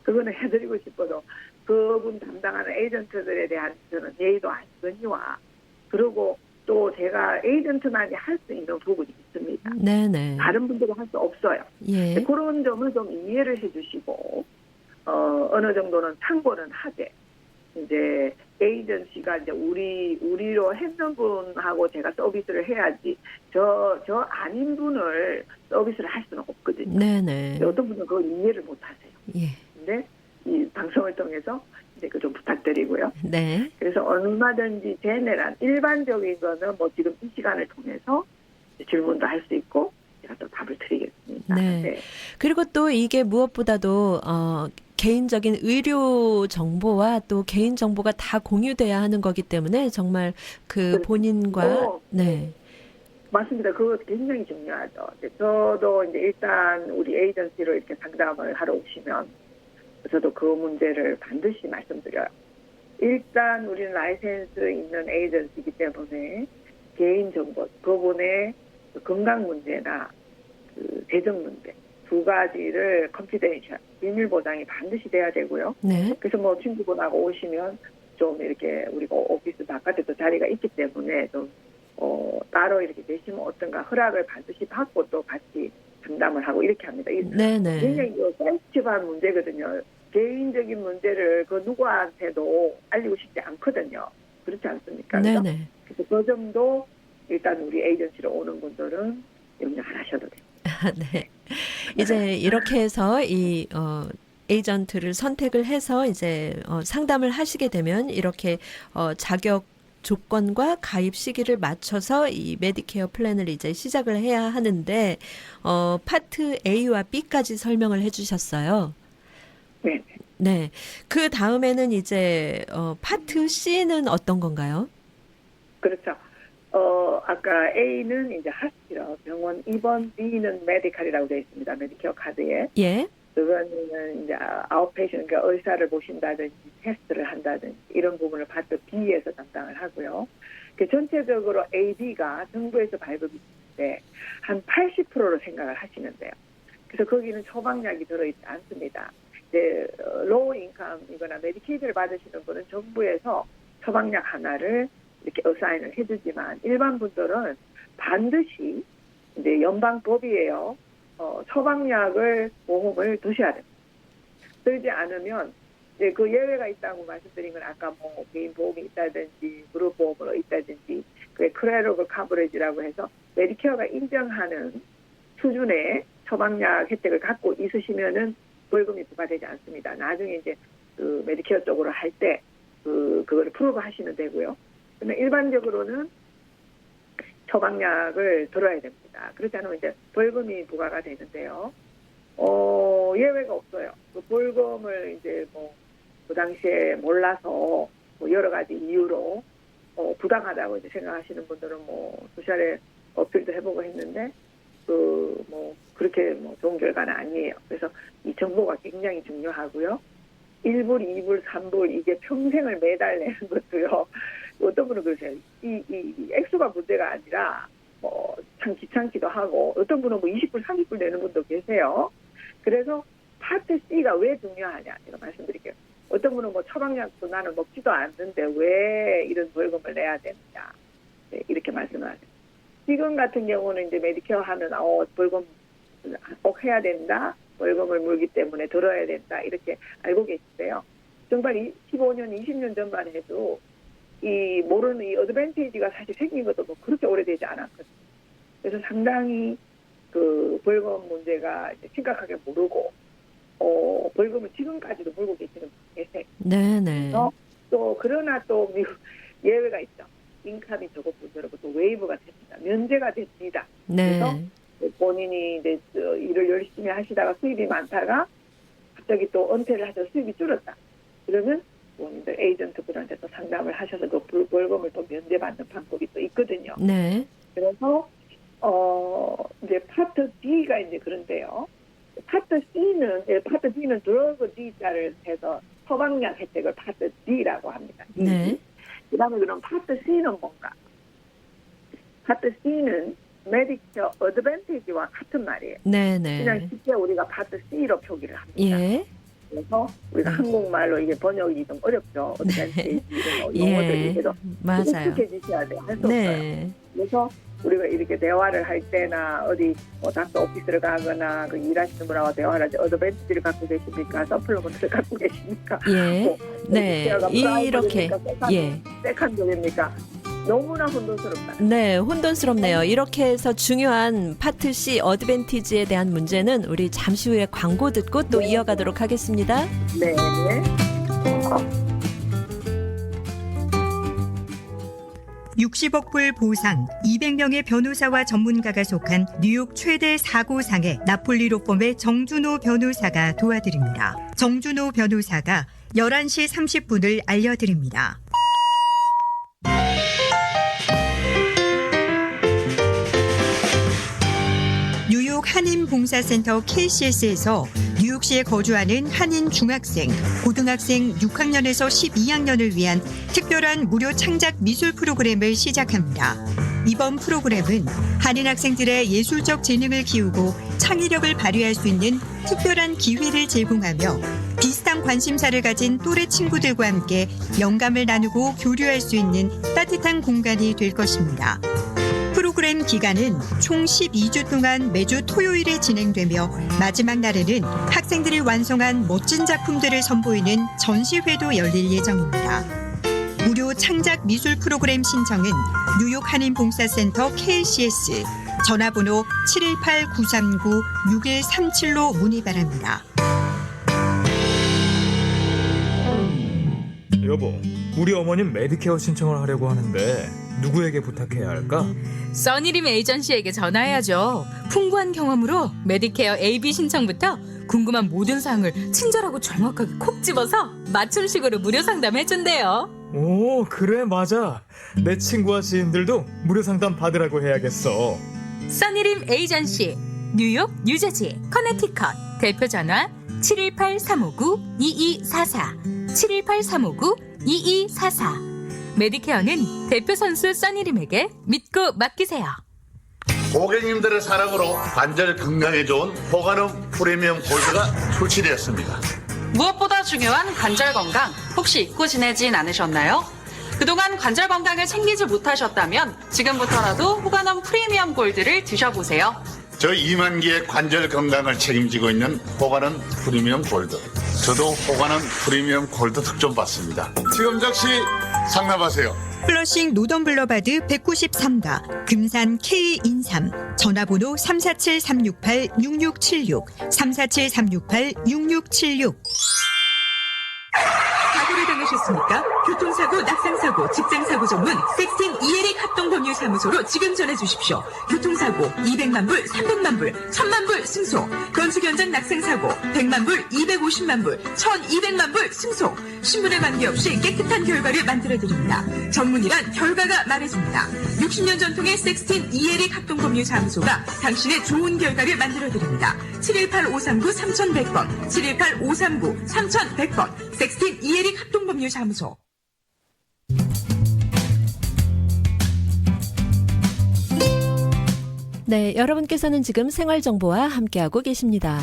그거는 해드리고 싶어도 그분 담당하는 에이전트들에 대한 저는 예의도 아니거니와 그리고 또 제가 에이전트만이 할 수 있는 부분이 있습니다. 네네. 다른 분들은 할 수 없어요. 예. 그런 점을 좀 이해를 해주시고 어느 정도는 참고는 하되 이제 에이전시가 이제 우리로 했는 분하고 제가 서비스를 해야지 저 아닌 분을 서비스를 할 수는 없거든요. 네네. 어떤 분은 그걸 이해를 못 하세요. 예. 근데 이 방송을 통해서 이제 그 좀 부탁드리고요. 네. 그래서 얼마든지 제네랄 일반적인 거는 뭐 지금 이 시간을 통해서 질문도 할 수 있고 제가 또 답을 드리겠습니다. 네. 그리고 또 이게 무엇보다도 개인적인 의료 정보와 또 개인 정보가 다 공유돼야 하는 거기 때문에 정말 그 그렇죠. 본인과 네. 맞습니다. 그거 굉장히 중요하죠. 저도 이제 일단 우리 에이전시로 이렇게 상담을 하러 오시면 저도 그 문제를 반드시 말씀드려요. 일단 우리는 라이센스 있는 에이전시이기 때문에 개인정보, 그분의 건강 문제나 그 재정 문제 두 가지를 컨피덴셜, 비밀 보장이 반드시 돼야 되고요. 네. 그래서 뭐 친구분하고 오시면 좀 이렇게 우리가 오피스 바깥에도 자리가 있기 때문에 좀 따로 이렇게 계시면 어떤가 허락을 반드시 받고 또 같이 상담을 하고 이렇게 합니다. 네네. 굉장히 센시티브한 문제거든요. 개인적인 문제를 그 누구한테도 알리고 싶지 않거든요. 그렇지 않습니까? 그래서 네네. 그래서 그 점도 일단 우리 에이전시로 오는 분들은 염려 안 하셔도 돼요. 네. 이제 이렇게 해서 이 에이전트를 선택을 해서 이제 상담을 하시게 되면 이렇게 자격 조건과 가입 시기를 맞춰서 이 메디케어 플랜을 이제 시작을 해야 하는데 파트 A와 B까지 설명을 해주셨어요. 네. 네. 그 다음에는 이제 파트 C는 어떤 건가요? 그렇죠. 아까 A는 이제 하스피럴, 병원 입원, B는 메디칼이라고 되어 있습니다. 메디케어 카드에. 예. 그거는 이제 아웃페이션, 그러니까 의사를 보신다든지 테스트를 한다든지 이런 부분을 파트 B에서 담당을 하고요. 그 전체적으로 A, B가 정부에서 발급이 때 한 80%로 생각을 하시면 돼요. 그래서 거기는 처방약이 들어있지 않습니다. 이제 로우 인컴이거나 메디케이드를 받으시는 분은 정부에서 처방약 하나를 이렇게 어사인을 해주지만 일반 분들은 반드시 이제 연방법이에요. 처방약을 보험을 드셔야 됩니다. 들지 않으면 이제 그 예외가 있다고 말씀드린 건 아까 뭐 개인 보험이 있다든지 그룹 보험으로 있다든지 그게 크레로그 카버리지라고 해서 메디케어가 인정하는 수준의 처방약 혜택을 갖고 있으시면은 벌금이 부과되지 않습니다. 나중에 이제 그 메디케어 쪽으로 할 때 그거를 프로브 하시면 되고요. 그러면 일반적으로는 처방약을 들어야 됩니다. 그렇지 않으면 이제 벌금이 부과가 되는데요. 예외가 없어요. 그 벌금을 이제 뭐 그 당시에 몰라서 뭐 여러 가지 이유로 부당하다고 이제 생각하시는 분들은 뭐 소셜에 어필도 해보고 했는데 뭐 그렇게 뭐 좋은 결과는 아니에요. 그래서 이 정보가 굉장히 중요하고요. 1불, 2불, 3불 이게 평생을 매달 내는 것도요. 어떤 분은 그러세요. 이 액수가 문제가 아니라 뭐 참 귀찮기도 하고 어떤 분은 뭐 20불, 30불 내는 분도 계세요. 그래서 파트 C가 왜 중요하냐 제가 말씀드릴게요. 어떤 분은 뭐 처방약도 나는 먹지도 않는데 왜 이런 벌금을 내야 되느냐 네, 이렇게 말씀을 하세요. 지금 같은 경우는 이제 메디케어 하면 벌금 꼭 해야 된다. 벌금을 물기 때문에 들어야 된다. 이렇게 알고 계신데요. 정말 15년, 20년 전만 해도 이 모르는 이 어드밴티지가 사실 생긴 것도 뭐 그렇게 오래되지 않았거든요. 그래서 상당히 그 벌금 문제가 이제 심각하게 모르고 벌금을 지금까지도 물고 계시는 분 계세요. 네네. 또 그러나 또 예외가 있죠. 인컴이 적은 분들은 또 웨이브가 됩니다. 면제가 됩니다. 네. 그래서 본인이 이제 일을 열심히 하시다가 수입이 많다가 갑자기 또 은퇴를 하셔서 수입이 줄었다. 그러면 본인들 에이전트분한테 또 상담을 하셔서 그 벌금을 또 면제받는 방법이 또 있거든요. 네. 그래서 이제 파트 D가 이제 그런데요. 파트 D는 드러그 D자를 해서 처방약 혜택을 파트 D라고 합니다. 네. 그다음에 그럼 파트 C는 뭔가? 파트 C는 메디케어 어드밴티지와 같은 말이에요. 네네. 그냥 쉽게 우리가 파트 C로 표기를 합니다. 예. 그래서 우리가 한국말로 이게 번역이 좀 어렵죠. 어드밴티지 이런 용어들이. 예. 그래서 맞아요. 익숙해지셔야 돼요. 할 수 없어요. 네. 그래서 우리가 이렇게 대화를 할 때나 어디 닥터 오피스를 가거나 그 일하시는 분하고 대화를 할 때 어드밴티지를 갖고 계십니까? 서플러먼트를 갖고 계십니까? 예. 네. 이렇게. 예. 세컨적입니까? 너무나 혼돈스럽다. 네, 혼돈스럽네요. 이렇게 해서 중요한 파트 C 어드밴티지에 대한 문제는 우리 잠시 후에 광고 듣고 또 이어가도록 하겠습니다. 네. 60억 불 보상, 200명의 변호사와 전문가가 속한 뉴욕 최대 사고상의 나폴리 로펌의 정준호 변호사가 도와드립니다. 정준호 변호사가 11시 30분을 알려드립니다. 뉴욕 한인봉사센터 KCS에서 뉴욕시에 거주하는 한인 중학생, 고등학생 6학년에서 12학년을 위한 특별한 무료 창작 미술 프로그램을 시작합니다. 이번 프로그램은 한인 학생들의 예술적 재능을 키우고 창의력을 발휘할 수 있는 특별한 기회를 제공하며 비슷한 관심사를 가진 또래 친구들과 함께 영감을 나누고 교류할 수 있는 따뜻한 공간이 될 것입니다. 프로그램 기간은 총 12주 동안 매주 토요일에 진행되며 마지막 날에는 학생들이 완성한 멋진 작품들을 선보이는 전시회도 열릴 예정입니다. 무료 창작 미술 프로그램 신청은 뉴욕 한인봉사센터 KCS 전화번호 718-939-6137로 문의 바랍니다. 여보, 우리 어머님 메디케어 신청을 하려고 하는데 누구에게 부탁해야 할까? 써니림 에이전시에게 전화해야죠. 풍부한 경험으로 메디케어 AB 신청부터 궁금한 모든 사항을 친절하고 정확하게 콕 집어서 맞춤식으로 무료 상담해준대요. 오, 그래, 맞아. 내 친구와 지인들도 무료 상담 받으라고 해야겠어. 써니림 에이전시 뉴욕, 뉴저지, 커네티컷 대표 전화 718-359-2244 718-359-2244 메디케어는 대표 선수 써니림에게 믿고 맡기세요. 고객님들의 사랑으로 관절 건강에 좋은 호가눔 프리미엄 골드가 출시되었습니다. 무엇보다 중요한 관절 건강 혹시 잊고 지내진 않으셨나요? 그동안 관절 건강을 챙기지 못하셨다면 지금부터라도 호가넘 프리미엄 골드를 드셔보세요. 저희 2만 개의 관절 건강을 책임지고 있는 호가넘 프리미엄 골드. 저도 호가넘 프리미엄 골드 특전 받습니다. 지금 즉시 상담하세요. 플러싱 노던블러바드 193가 금산 K인삼 전화번호 347-368-6676 347-368-6676 사고를 당하셨습니까? 교통사고, 낙상사고, 직장사고 전문 섹스틴 이에릭 합동법률사무소로 지금 전해주십시오. 교통사고 200만 불, 300만 불, 1000만 불 승소. 건축 현장 낙상사고 100만 불, 250만 불, 1200만 불 승소. 신분에 관계없이 깨끗한 결과를 만들어드립니다. 전문이란 결과가 말해줍니다. 60년 전통의 섹스틴 이에릭 합동법률사무소가 당신의 좋은 결과를 만들어드립니다. 718-539-3100번 718-539-3100번 섹스틴 이에릭 합동법률사무소. 네, 여러분께서는 지금 생활정보와 함께하고 계십니다.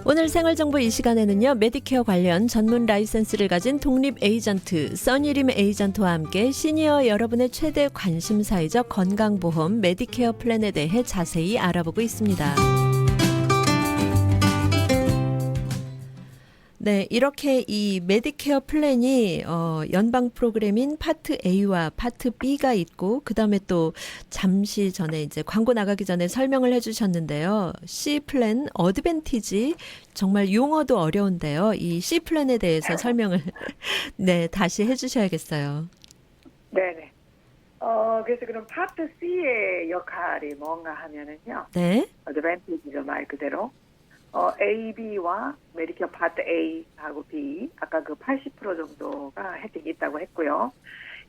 오늘 생활정보 이 시간에는요, 메디케어 관련 전문 라이센스를 가진 독립 에이전트, 써니림 에이전트와 함께 시니어 여러분의 최대 관심사이적 건강보험 메디케어 플랜에 대해 자세히 알아보고 있습니다. 네, 이렇게 이 메디케어 플랜이 연방 프로그램인 파트 A와 파트 B가 있고, 그 다음에 또 잠시 전에 이제 광고 나가기 전에 설명을 해주셨는데요. C 플랜 어드밴티지, 정말 용어도 어려운데요. 이 C 플랜에 대해서 설명을 네, 다시 해주셔야겠어요. 네네. 그래서 그럼 파트 C의 역할이 뭔가 하면은요. 네. 어드밴티지죠, 말 그대로. A, B와 메디케어 파트 A하고 B, 아까 그 80% 정도가 혜택이 있다고 했고요.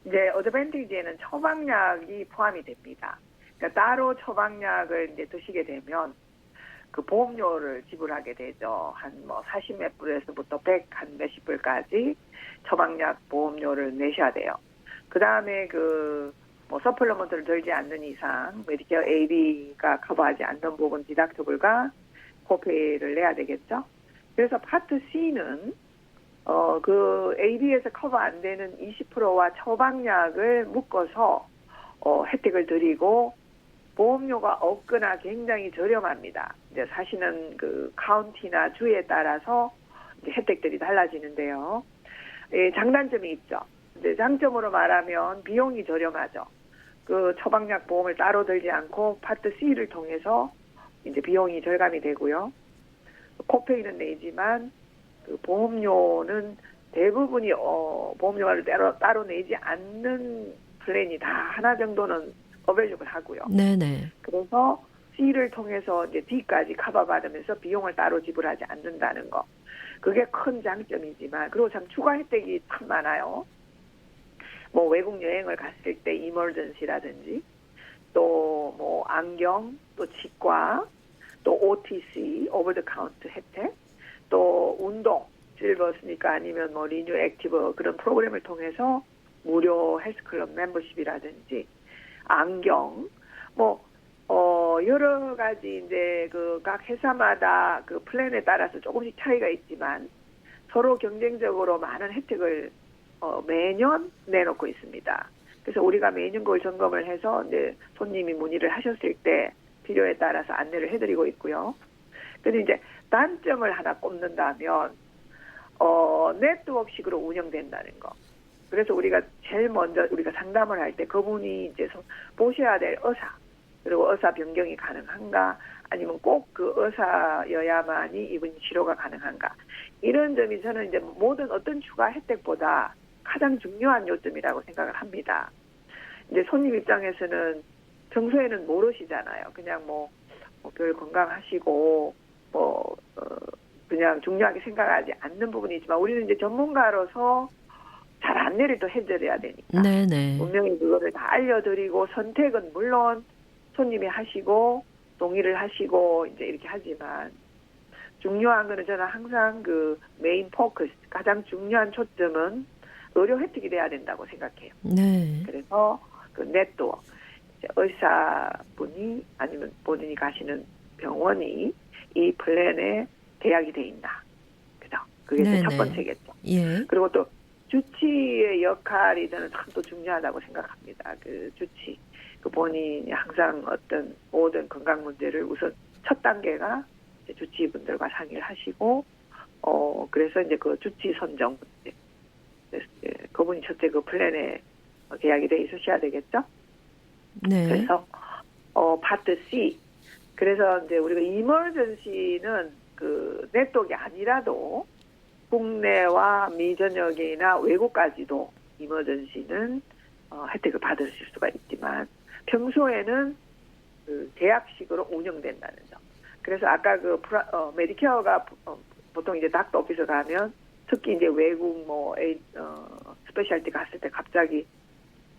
이제 어드밴티지에는 처방약이 포함이 됩니다. 그러니까 따로 처방약을 이제 드시게 되면 그 보험료를 지불하게 되죠. 한 뭐 40몇 불에서부터 100 한 몇십 불까지 처방약 보험료를 내셔야 돼요. 그 다음에 그 뭐 서플러먼트를 들지 않는 이상 메디케어 A, B가 커버하지 않는 부분 디덕터블과 코페이를 내야 되겠죠. 그래서 파트 C는 그 AB에서 커버 안 되는 20%와 처방약을 묶어서 혜택을 드리고 보험료가 없거나 굉장히 저렴합니다. 이제 사시는 그 카운티나 주에 따라서 이제 혜택들이 달라지는데요. 예, 장단점이 있죠. 이제 장점으로 말하면 비용이 저렴하죠. 그 처방약 보험을 따로 들지 않고 파트 C를 통해서 이제 비용이 절감이 되고요. 코페이는 내지만 그 보험료는 대부분이 보험료를 따로 내지 않는 플랜이 다 하나 정도는 어벨리블 하고요. 네네. 그래서 C를 통해서 이제 D까지 커버받으면서 비용을 따로 지불하지 않는다는 거. 그게 큰 장점이지만, 그리고 참 추가 혜택이 참 많아요. 뭐 외국 여행을 갔을 때 이머전시라든지, 또 뭐 안경, 또 치과, 또 OTC, 오버 더 카운트 혜택, 또 운동, 실버스니까 아니면 뭐 리뉴 액티브 그런 프로그램을 통해서 무료 헬스클럽 멤버십이라든지, 안경, 뭐 여러 가지 이제 그 각 회사마다 그 플랜에 따라서 조금씩 차이가 있지만 서로 경쟁적으로 많은 혜택을 매년 내놓고 있습니다. 그래서 우리가 매년 그걸 점검을 해서 이제 손님이 문의를 하셨을 때 필요에 따라서 안내를 해드리고 있고요. 근데 이제 단점을 하나 꼽는다면 네트워크식으로 운영된다는 거. 그래서 우리가 제일 먼저 우리가 상담을 할 때 그분이 이제 보셔야 될 의사, 그리고 의사 변경이 가능한가, 아니면 꼭 그 의사여야만이 이분 치료가 가능한가. 이런 점이 저는 이제 모든 어떤 추가 혜택보다 가장 중요한 요점이라고 생각을 합니다. 이제 손님 입장에서는 평소에는 모르시잖아요. 그냥 별 건강하시고, 그냥 중요하게 생각하지 않는 부분이지만 우리는 이제 전문가로서 잘 안내를 또 해드려야 되니까. 네네. 분명히 그거를 다 알려드리고 선택은 물론 손님이 하시고 동의를 하시고 이제 이렇게 하지만 중요한 거는 저는 항상 그 메인 포커스, 가장 중요한 초점은 의료 혜택이 돼야 된다고 생각해요. 네. 그래서 그 네트워크, 의사분이 아니면 본인이 가시는 병원이 이 플랜에 계약이 돼 있나. 그죠? 그게 이제 첫 번째겠죠. 예. 그리고 또 주치의 역할이 저는 참 또 중요하다고 생각합니다. 그 주치. 그 본인이 항상 어떤 모든 건강 문제를 우선 첫 단계가 이제 주치의분들과 상의를 하시고, 그래서 이제 그 주치 선정 문제. 그분이 첫째 그 플랜에 계약이 돼 있으셔야 되겠죠? 네. 그래서, 파트 C. 그래서 이제 우리가 이머전시는 그 네트워크가 아니라도 국내와 미전역이나 외국까지도 이머전시는 혜택을 받으실 수가 있지만 평소에는 그 계약식으로 운영된다는 점. 그래서 아까 그 메디케어가 보통 이제 닥터 오피스 가면 특히 이제 외국 스페셜티 갔을 때 갑자기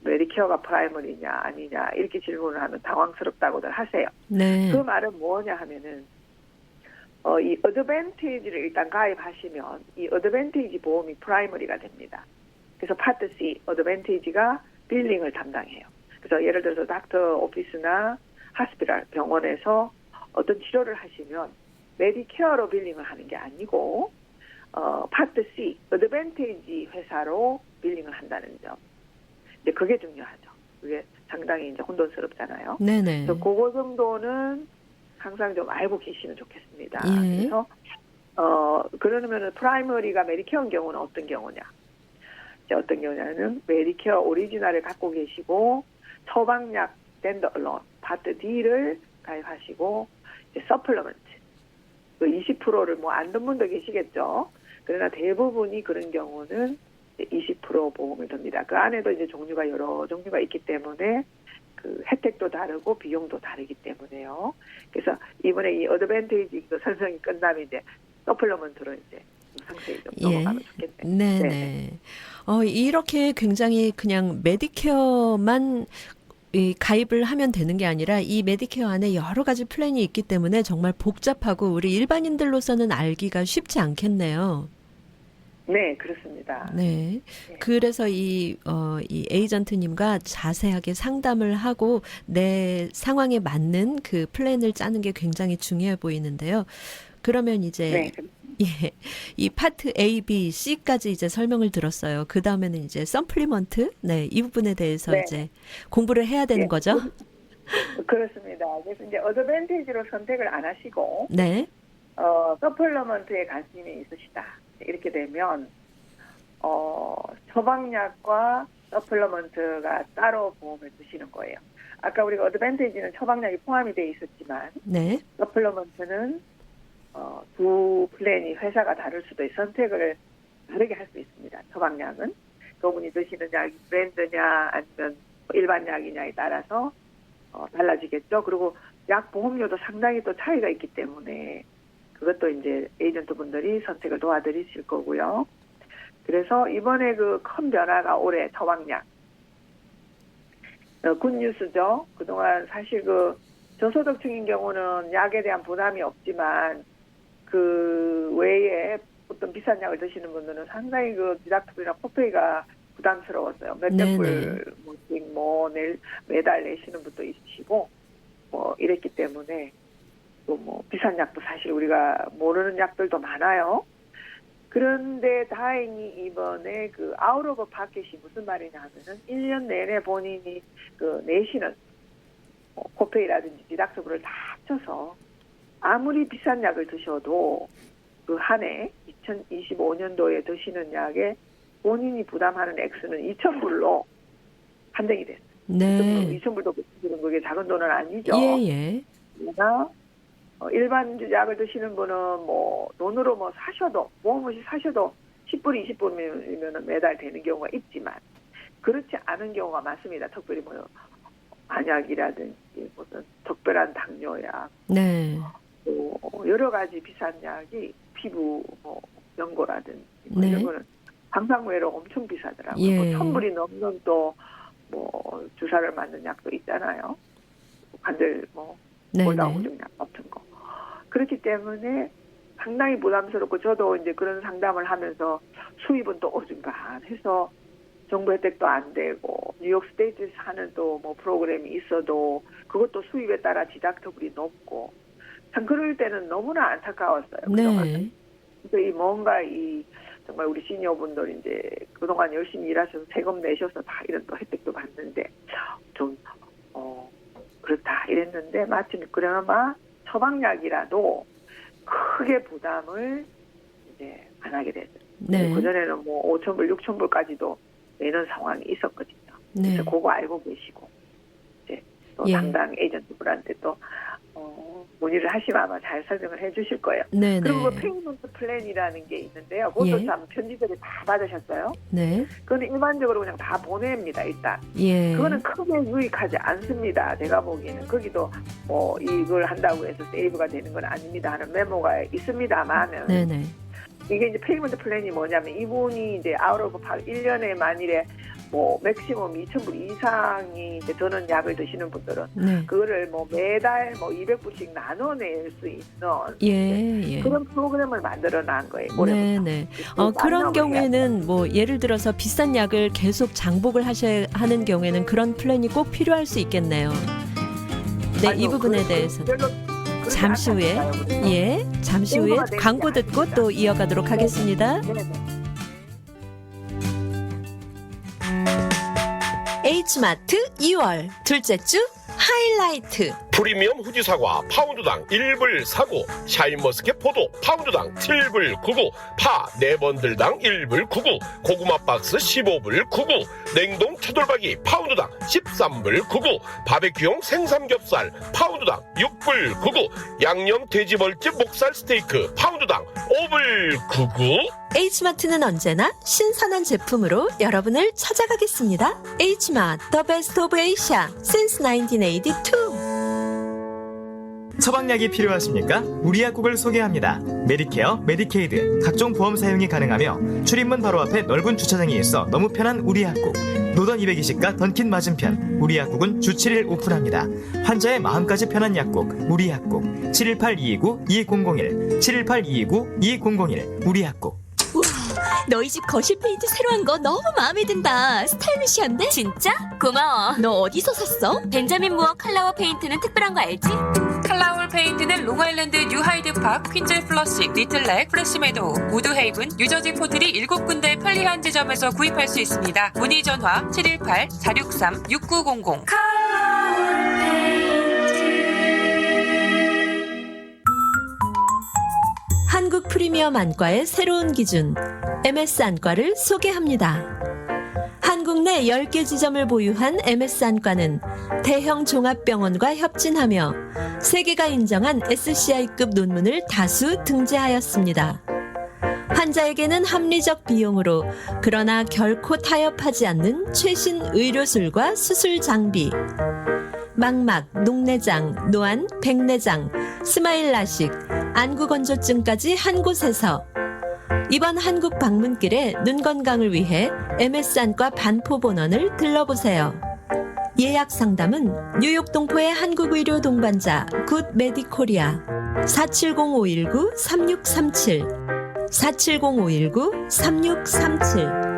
메디케어가 프라이머리냐 아니냐 이렇게 질문을 하면 당황스럽다고들 하세요. 네. 그 말은 뭐냐 하면은 이 어드밴티지를 일단 가입하시면 이 어드밴티지 보험이 프라이머리가 됩니다. 그래서 파트 C 어드밴티지가 빌링을 담당해요. 그래서 예를 들어서 닥터 오피스나 하스피탈 병원에서 어떤 치료를 하시면 메디케어로 빌링을 하는 게 아니고 파트 C 어드밴티지 회사로 빌링을 한다는 점. 근데 그게 중요하죠. 그게 상당히 이제 혼돈스럽잖아요. 네네. 그래서 그거 정도는 항상 좀 알고 계시면 좋겠습니다. 예. 그래서 그러면은 프라이머리가 메디케어인 경우는 어떤 경우냐? 이제 어떤 경우냐면 메디케어 오리지널을 갖고 계시고 처방약 댄더얼론 파트 D를 가입하시고 이제 서플러먼트 그 20%를 안 든 분도 계시겠죠. 그러나 대부분이 그런 경우는 20% 보험을 듭니다. 그 안에도 이제 종류가 여러 종류가 있기 때문에 그 혜택도 다르고 비용도 다르기 때문에요. 그래서 이번에 이 어드밴티지 그 설명이 끝나면 이제 서플러먼트로 이제 상세히 좀 넘어가면 좋겠네요. 네네. 이렇게 굉장히 그냥 메디케어만 가입을 하면 되는 게 아니라 이 메디케어 안에 여러 가지 플랜이 있기 때문에 정말 복잡하고 우리 일반인들로서는 알기가 쉽지 않겠네요. 네, 그렇습니다. 네. 그래서 이 에이전트님과 자세하게 상담을 하고 내 상황에 맞는 그 플랜을 짜는 게 굉장히 중요해 보이는데요. 그러면 이제 예. 이 파트 A, B, C까지 이제 설명을 들었어요. 그 다음에는 이제 서플리먼트, 네, 이 부분에 대해서 네. 이제 공부를 해야 되는 예. 거죠. 그렇습니다. 그래서 이제 어드밴티지로 선택을 안 하시고 네, 서플리먼트에 관심이 있으시다. 이렇게 되면 처방약과 서플리먼트가 따로 보험을 드시는 거예요. 아까 우리가 어드밴티지는 처방약이 포함이 돼 있었지만 네, 서플리먼트는 두 플랜이 회사가 다를 수도 있고 선택을 다르게 할 수 있습니다. 처방약은 그분이 드시는 약이 브랜드냐 아니면 일반 약이냐에 따라서 달라지겠죠. 그리고 약 보험료도 상당히 또 차이가 있기 때문에 그것도 이제 에이전트 분들이 선택을 도와드리실 거고요. 그래서 이번에 그 큰 변화가 올해 처방약 굿뉴스죠. 그동안 사실 그 저소득층인 경우는 약에 대한 부담이 없지만 그 외에 어떤 비싼 약을 드시는 분들은 상당히 그 디닥터블이나 코페이가 부담스러웠어요. 몇백 불씩 매달 내시는 분도 있으시고 이랬기 때문에 또 뭐 비싼 약도 사실 우리가 모르는 약들도 많아요. 그런데 다행히 이번에 그 아웃 오브 파켓이 무슨 말이냐 하면은 1년 내내 본인이 그 내시는 코페이라든지 디닥터블을 다 합쳐서 아무리 비싼 약을 드셔도 그 한 해 2025년도에 드시는 약에 본인이 부담하는 액수는 2,000불로 한정이 됐어요. 네. 2,000불도 드시는 그게 작은 돈은 아니죠. 예. 그러나 일반 약을 드시는 분은 뭐 돈으로 뭐 사셔도 보험 없이 사셔도 10불, 20불이면 매달 되는 경우가 있지만 그렇지 않은 경우가 많습니다. 특별히 뭐 안약이라든지 무슨 특별한 당뇨약, 네. 또 여러 가지 비싼 약이 피부 뭐 연고라든지 뭐 네. 이런 거는 상상외로 엄청 비싸더라고요. 예. 뭐 1,000불이 넘는 또 뭐 주사를 맞는 약도 있잖아요. 관절 뭐 골다공증 약 같은 거. 그렇기 때문에 상당히 부담스럽고 저도 이제 그런 상담을 하면서 수입은 또 어중간해서 정부 혜택도 안 되고 뉴욕 스테이트에서 하는 또 뭐 프로그램이 있어도 그것도 수입에 따라 디닥터블이 높고 참 그럴 때는 너무나 안타까웠어요. 네. 그래서 이 뭔가 이 정말 우리 시니어분들 이제 그동안 열심히 일하셔서 세금 내셔서 다 이런 또 혜택도 받는데 좀 그렇다 이랬는데 마침 그나마 처방약이라도 크게 부담을 이제 안 하게 됐어요. 네. 그전에는 뭐 5,000불, 6,000불까지도 내는 상황이 있었거든요. 네. 그래서 그거 알고 계시고 이제 또 예. 담당 에이전트분한테 또 문의를 하시면 아마 잘 설명을 해주실 거예요. 네. 그리고 네. 페이먼트 플랜이라는 게 있는데요. 그것도 예. 참 편지들이 다 받으셨어요. 네. 그건 일반적으로 그냥 다 보냅니다. 일단. 예. 그거는 크게 유익하지 않습니다. 제가 보기에는 거기도 뭐 이걸 한다고 해서 세이브가 되는 건 아닙니다 하는 메모가 있습니다만은 네네. 이게 이제 페이먼트 플랜이 뭐냐면 이분이 이제 아웃 오브 파 1년에 만일에 뭐 맥시멈 2,000불 이상이 이제 드는 약을 드시는 분들은 네. 그거를 뭐 매달 뭐 200불씩 나눠낼 수 있는 예. 그런 프로그램을 만들어 놔한 거예요. 올해부터. 네네. 그런 경우에는 뭐 예를 들어서 비싼 약을 계속 장복을 하셔야 하는 경우에는 그런 플랜이 꼭 필요할 수 있겠네요. 네, 이 부분에 대해서 잠시 후에 잠시 후에 광고 듣고 또 이어가도록 하겠습니다. H마트 2월 둘째 주 하이라이트. 프리미엄 후지 사과 파운드당 1불 사고, 샤인머스켓 포도 파운드당 7불 99, 파 4번들당 1불 99, 고구마 박스 15불 99, 냉동 차돌박이 파운드당 13불 99, 바베큐용 생삼겹살 파운드당 6불 99, 양념 돼지벌집 목살 스테이크 파운드당 5불 99. H마트는 언제나 신선한 제품으로 여러분을 찾아가겠습니다. H마트, the best of Asia since 1982. 처방약이 필요하십니까? 우리 약국을 소개합니다. 메디케어, 메디케이드, 각종 보험 사용이 가능하며 출입문 바로 앞에 넓은 주차장이 있어 너무 편한 우리 약국. 노던 220가 던킨 맞은편 우리 약국은 주 7일 오픈합니다. 환자의 마음까지 편한 약국 우리 약국 718-229-2001 718-229-2001 우리 약국. 너희 집 거실 페인트 새로 한 거 너무 마음에 든다. 스타일리시한데? 진짜? 고마워. 너 어디서 샀어? 벤자민 무어 칼라워 페인트는 특별한 거 알지? 칼라울 페인트는 롱아일랜드 뉴하이드파크, 퀸즐 플러식, 리틀렉, 프레시메도우, 우드헤이븐, 뉴저지 포트리 7군데 편리한 지점에서 구입할 수 있습니다. 문의 전화 718-463-6900. 한국 프리미엄 안과의 새로운 기준 MS 안과를 소개합니다. 한국 내 10개 지점을 보유한 MS 안과는 대형 종합병원과 협진하며 세계가 인정한 SCI급 논문을 다수 등재하였습니다. 환자에게는 합리적 비용으로 그러나 결코 타협하지 않는 최신 의료술과 수술 장비, 망막, 녹내장, 노안, 백내장, 스마일 라식, 안구건조증까지 한 곳에서 이번 한국 방문길에 눈 건강을 위해 MS 안과 반포본원을 들러보세요. 예약 상담은 뉴욕 동포의 한국의료 동반자 굿 메디코리아 470-519-3637 470-519-3637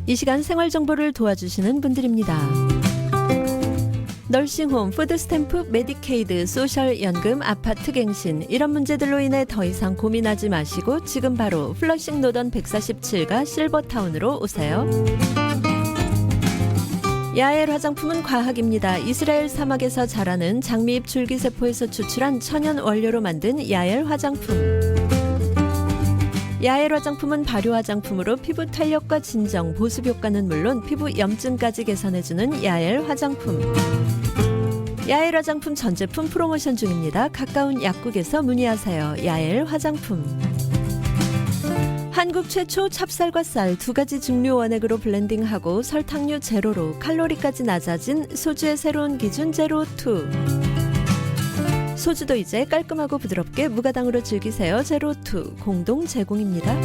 이 시간 생활 정보를 도와주시는 분들입니다. 널싱홈, 푸드스탬프, 메디케이드, 소셜연금, 아파트 갱신 이런 문제들로 인해 더 이상 고민하지 마시고 지금 바로 플러싱 노던 147가 실버타운으로 오세요. 야엘 화장품은 과학입니다. 이스라엘 사막에서 자라는 장미잎 줄기세포에서 추출한 천연 원료로 만든 야엘 화장품. 야엘 화장품은 발효 화장품으로 피부 탄력과 진정, 보습 효과는 물론 피부 염증까지 개선해주는 야엘 화장품. 야엘 화장품 전 제품 프로모션 중입니다. 가까운 약국에서 문의하세요. 야엘 화장품. 한국 최초 찹쌀과 쌀 2가지 증류 원액으로 블렌딩하고 설탕류 제로로 칼로리까지 낮아진 소주의 새로운 기준 제로2. 소주도 이제 깔끔하고 부드럽게 무가당으로 즐기세요. 제로2 공동 제공입니다.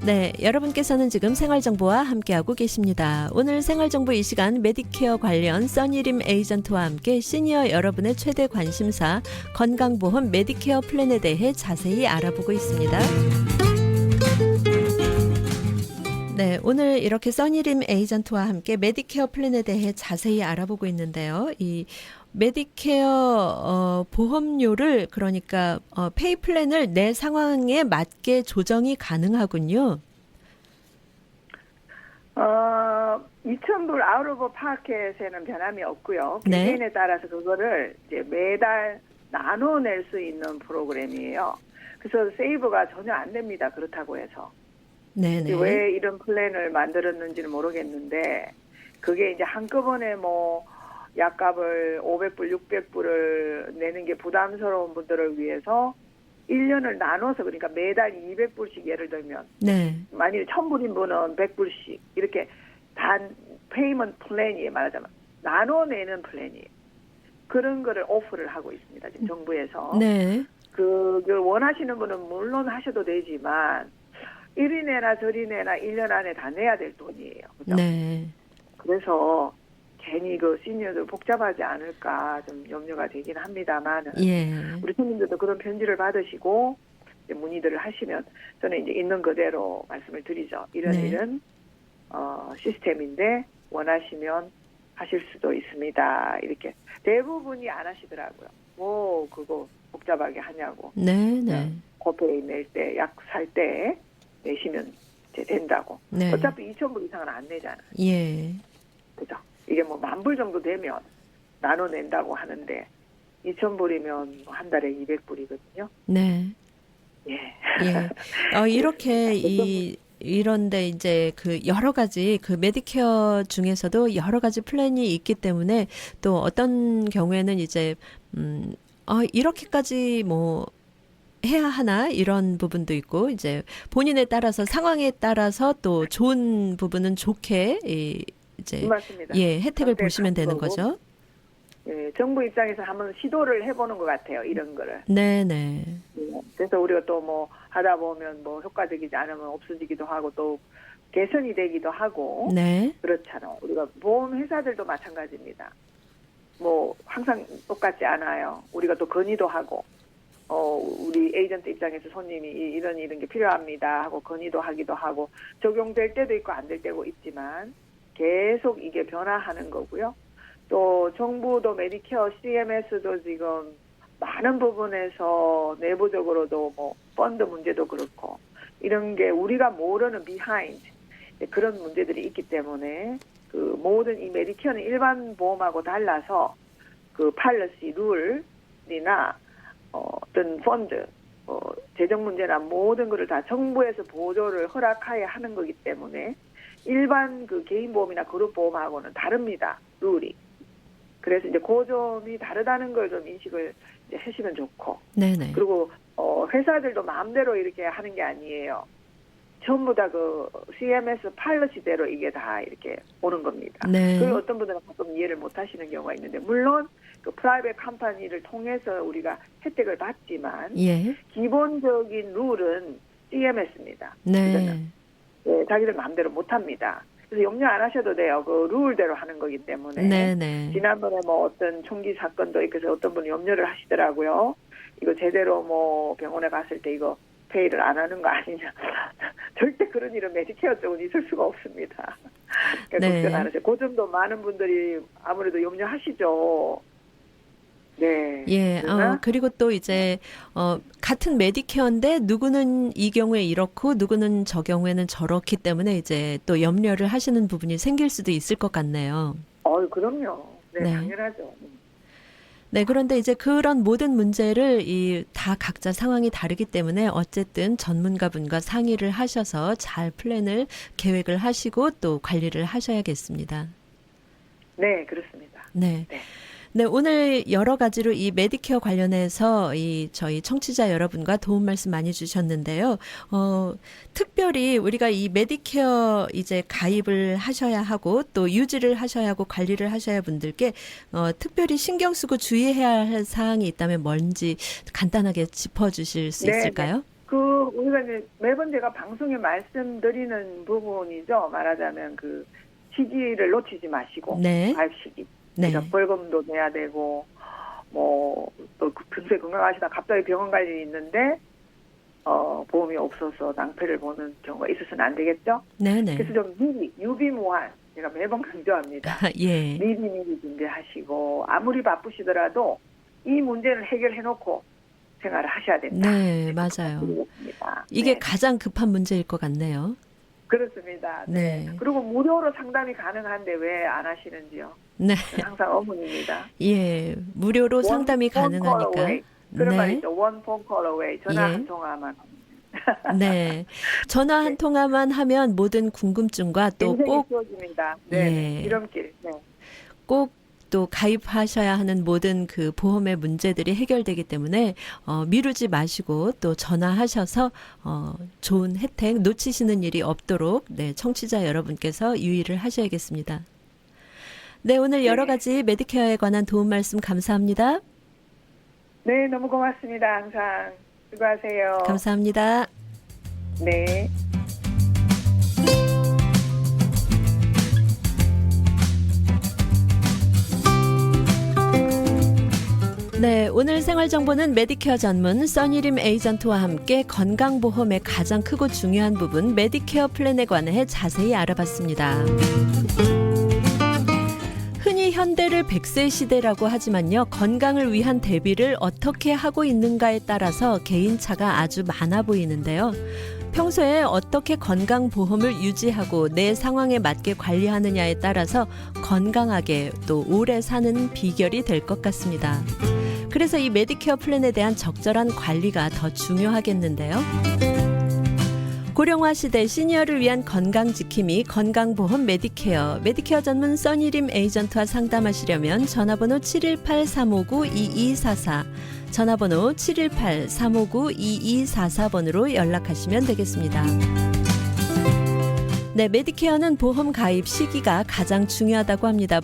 네, 여러분께서는 지금 생활정보와 함께하고 계십니다. 오늘 생활정보 이 시간 메디케어 관련 써니림 에이전트와 함께 시니어 여러분의 최대 관심사 건강보험 메디케어 플랜에 대해 자세히 알아보고 있습니다. 네, 오늘 이렇게 써니림 에이전트와 함께 메디케어 플랜에 대해 자세히 알아보고 있는데요. 이 메디케어 보험료를 그러니까 페이 플랜을 내 상황에 맞게 조정이 가능하군요. 2,000불 아웃 오브 파켓에는 변함이 없고요. 네. 개인에 따라서 그거를 이제 매달 나눠낼 수 있는 프로그램이에요. 그래서 세이브가 전혀 안 됩니다. 그렇다고 해서. 네네. 왜 이런 플랜을 만들었는지는 모르겠는데 그게 이제 한꺼번에 뭐 약값을 500불, 600불을 내는 게 부담스러운 분들을 위해서 1년을 나눠서 그러니까 매달 200불씩 예를 들면 네. 만일 1,000불인 분은 100불씩 이렇게 단 페이먼트 플랜이에요. 말하자면 나눠내는 플랜이에요. 그런 거를 오프를 하고 있습니다. 지금 정부에서. 네. 그걸 원하시는 분은 물론 하셔도 되지만 이리 내나 저리 내나 1년 안에 다 내야 될 돈이에요. 그죠? 네. 그래서 괜히 그 시니어들 복잡하지 않을까 좀 염려가 되긴 합니다만 예. 우리 손님들도 그런 편지를 받으시고 이제 문의들을 하시면 저는 이제 있는 그대로 말씀을 드리죠. 이런 네. 일은 시스템인데 원하시면 하실 수도 있습니다. 이렇게 대부분이 안 하시더라고요. 뭐 그거 복잡하게 하냐고. 네, 네. 코페이 낼 때 약 살 때 내시면 이제 된다고. 네. 어차피 2,000불 이상은 안 내잖아요. 예. 그죠? 이게 뭐 10,000불 정도 되면 나눠 낸다고 하는데 2,000불이면 한 달에 200불이거든요. 네. 예. 예. 이렇게 이런데 이제 그 여러 가지 그 메디케어 중에서도 여러 가지 플랜이 있기 때문에 또 어떤 경우에는 이제 이렇게까지 뭐 해야 하나 이런 부분도 있고 이제 본인에 따라서 상황에 따라서 또 좋은 부분은 좋게 이제 맞습니다. 예 혜택을 보시면 되는 거죠. 예, 정부 입장에서 한번 시도를 해보는 것 같아요. 이런 거를. 네네. 그래서 우리가 또 뭐 하다 보면 뭐 효과적이지 않으면 없어지기도 하고 또 개선이 되기도 하고. 네. 그렇잖아요. 우리가 보험 회사들도 마찬가지입니다. 뭐 항상 똑같지 않아요. 우리가 또 건의도 하고 우리 에이전트 입장에서 손님이 이런 게 필요합니다 하고 건의도 하기도 하고 적용될 때도 있고 안 될 때도 있지만 계속 이게 변화하는 거고요. 또 정부도 메디케어 CMS도 지금 많은 부분에서 내부적으로도 뭐 펀드 문제도 그렇고 이런 게 우리가 모르는 비하인드 그런 문제들이 있기 때문에 그 모든 이 메디케어는 일반 보험하고 달라서 그 팔러시 룰이나 어떤 펀드 재정 문제나 모든 것을 다 정부에서 보조를 허락하여 하는 거기 때문에 일반 그 개인 보험이나 그룹 보험하고는 다릅니다. 룰이. 그래서 이제 그 점이 다르다는 걸 좀 인식을 이제 하시면 좋고. 네네. 그리고 회사들도 마음대로 이렇게 하는 게 아니에요. 전부 다 그 CMS 팔러시대로 이게 다 이렇게 오는 겁니다. 네. 그리고 어떤 분들은 가끔 이해를 못 하시는 경우가 있는데 물론 그 프라이빗 컴퍼니를 통해서 우리가 혜택을 받지만 예. 기본적인 룰은 CMS입니다. 네. 네, 자기들 마음대로 못 합니다. 그래서 염려 안 하셔도 돼요. 그 룰대로 하는 거기 때문에. 네네. 지난번에 뭐 어떤 총기 사건도 있고 해서 어떤 분이 염려를 하시더라고요. 이거 제대로 뭐 병원에 갔을 때 이거 페이를 안 하는 거 아니냐. 절대 그런 일은 메디케어 쪽은 있을 수가 없습니다. 그러니까 네. 걱정 안 하세요. 그 점도 많은 분들이 아무래도 염려하시죠. 네. 예, 그리고 또 이제, 같은 메디케어인데 누구는 이 경우에 이렇고 누구는 저 경우에는 저렇기 때문에 이제 또 염려를 하시는 부분이 생길 수도 있을 것 같네요. 그럼요. 네, 네. 당연하죠. 네, 그런데 이제 그런 모든 문제를 다 각자 상황이 다르기 때문에 어쨌든 전문가분과 상의를 하셔서 잘 플랜을 계획을 하시고 또 관리를 하셔야겠습니다. 네, 그렇습니다. 네. 네. 네, 오늘 여러 가지로 이 메디케어 관련해서 저희 청취자 여러분과 도움 말씀 많이 주셨는데요. 특별히 우리가 이 메디케어 이제 가입을 하셔야 하고 또 유지를 하셔야 하고 관리를 하셔야 할 분들께 특별히 신경 쓰고 주의해야 할 사항이 있다면 뭔지 간단하게 짚어주실 수 있을까요? 우리가 이제 매번 제가 방송에 말씀드리는 부분이죠. 말하자면 그 시기를 놓치지 마시고 네. 가입 시기. 네. 그러니까 벌금도 내야 되고 또 평소에 건강하시다 갑자기 병원 갈 일이 있는데 보험이 없어서 낭패를 보는 경우가 있어서는 안 되겠죠. 네네. 그래서 좀 유비무환 제가 매번 강조합니다. 예. 미리 준비하시고 아무리 바쁘시더라도 이 문제를 해결해놓고 생활을 하셔야 된다. 네, 맞아요. 이게 네. 가장 급한 문제일 것 같네요. 그렇습니다. 네. 그리고 무료로 상담이 가능한데 왜 안 하시는지요? 네. 항상 어머니입니다. 예, 무료로 상담이 가능하니까. 그런 말 네. 있죠. One phone call away. 전화 예. 한 통화만. 네. 전화 한 통화만 하면 모든 궁금증과 또 인생이 꼭 주어집니다. 네. 예. 지름길. 네. 꼭 또 가입하셔야 하는 모든 그 보험의 문제들이 해결되기 때문에 미루지 마시고 또 전화하셔서 좋은 혜택 놓치시는 일이 없도록 네, 청취자 여러분께서 유의를 하셔야겠습니다. 네, 오늘 여러 가지 메디케어에 관한 도움 말씀 감사합니다. 네, 너무 고맙습니다. 항상 수고하세요. 감사합니다. 네. 네, 오늘 생활정보는 메디케어 전문 써니림 에이전트와 함께 건강보험의 가장 크고 중요한 부분 메디케어 플랜에 관해 자세히 알아봤습니다. 흔히 현대를 100세 시대라고 하지만요, 건강을 위한 대비를 어떻게 하고 있는가에 따라서 개인차가 아주 많아 보이는데요. 평소에 어떻게 건강보험을 유지하고 내 상황에 맞게 관리하느냐에 따라서 건강하게 또 오래 사는 비결이 될 것 같습니다. 그래서 이 메디케어 플랜에 대한 적절한 관리가 더 중요하겠는데요. 고령화 시대 시니어를 위한 건강지킴이 건강보험 메디케어 전문 써니림 에이전트와 상담하시려면 전화번호 718-359-2244 전화번호 718-359-2244번으로 연락하시면 되겠습니다. 네, 메디케어는 보험 가입 시기가 가장 중요하다고 합니다.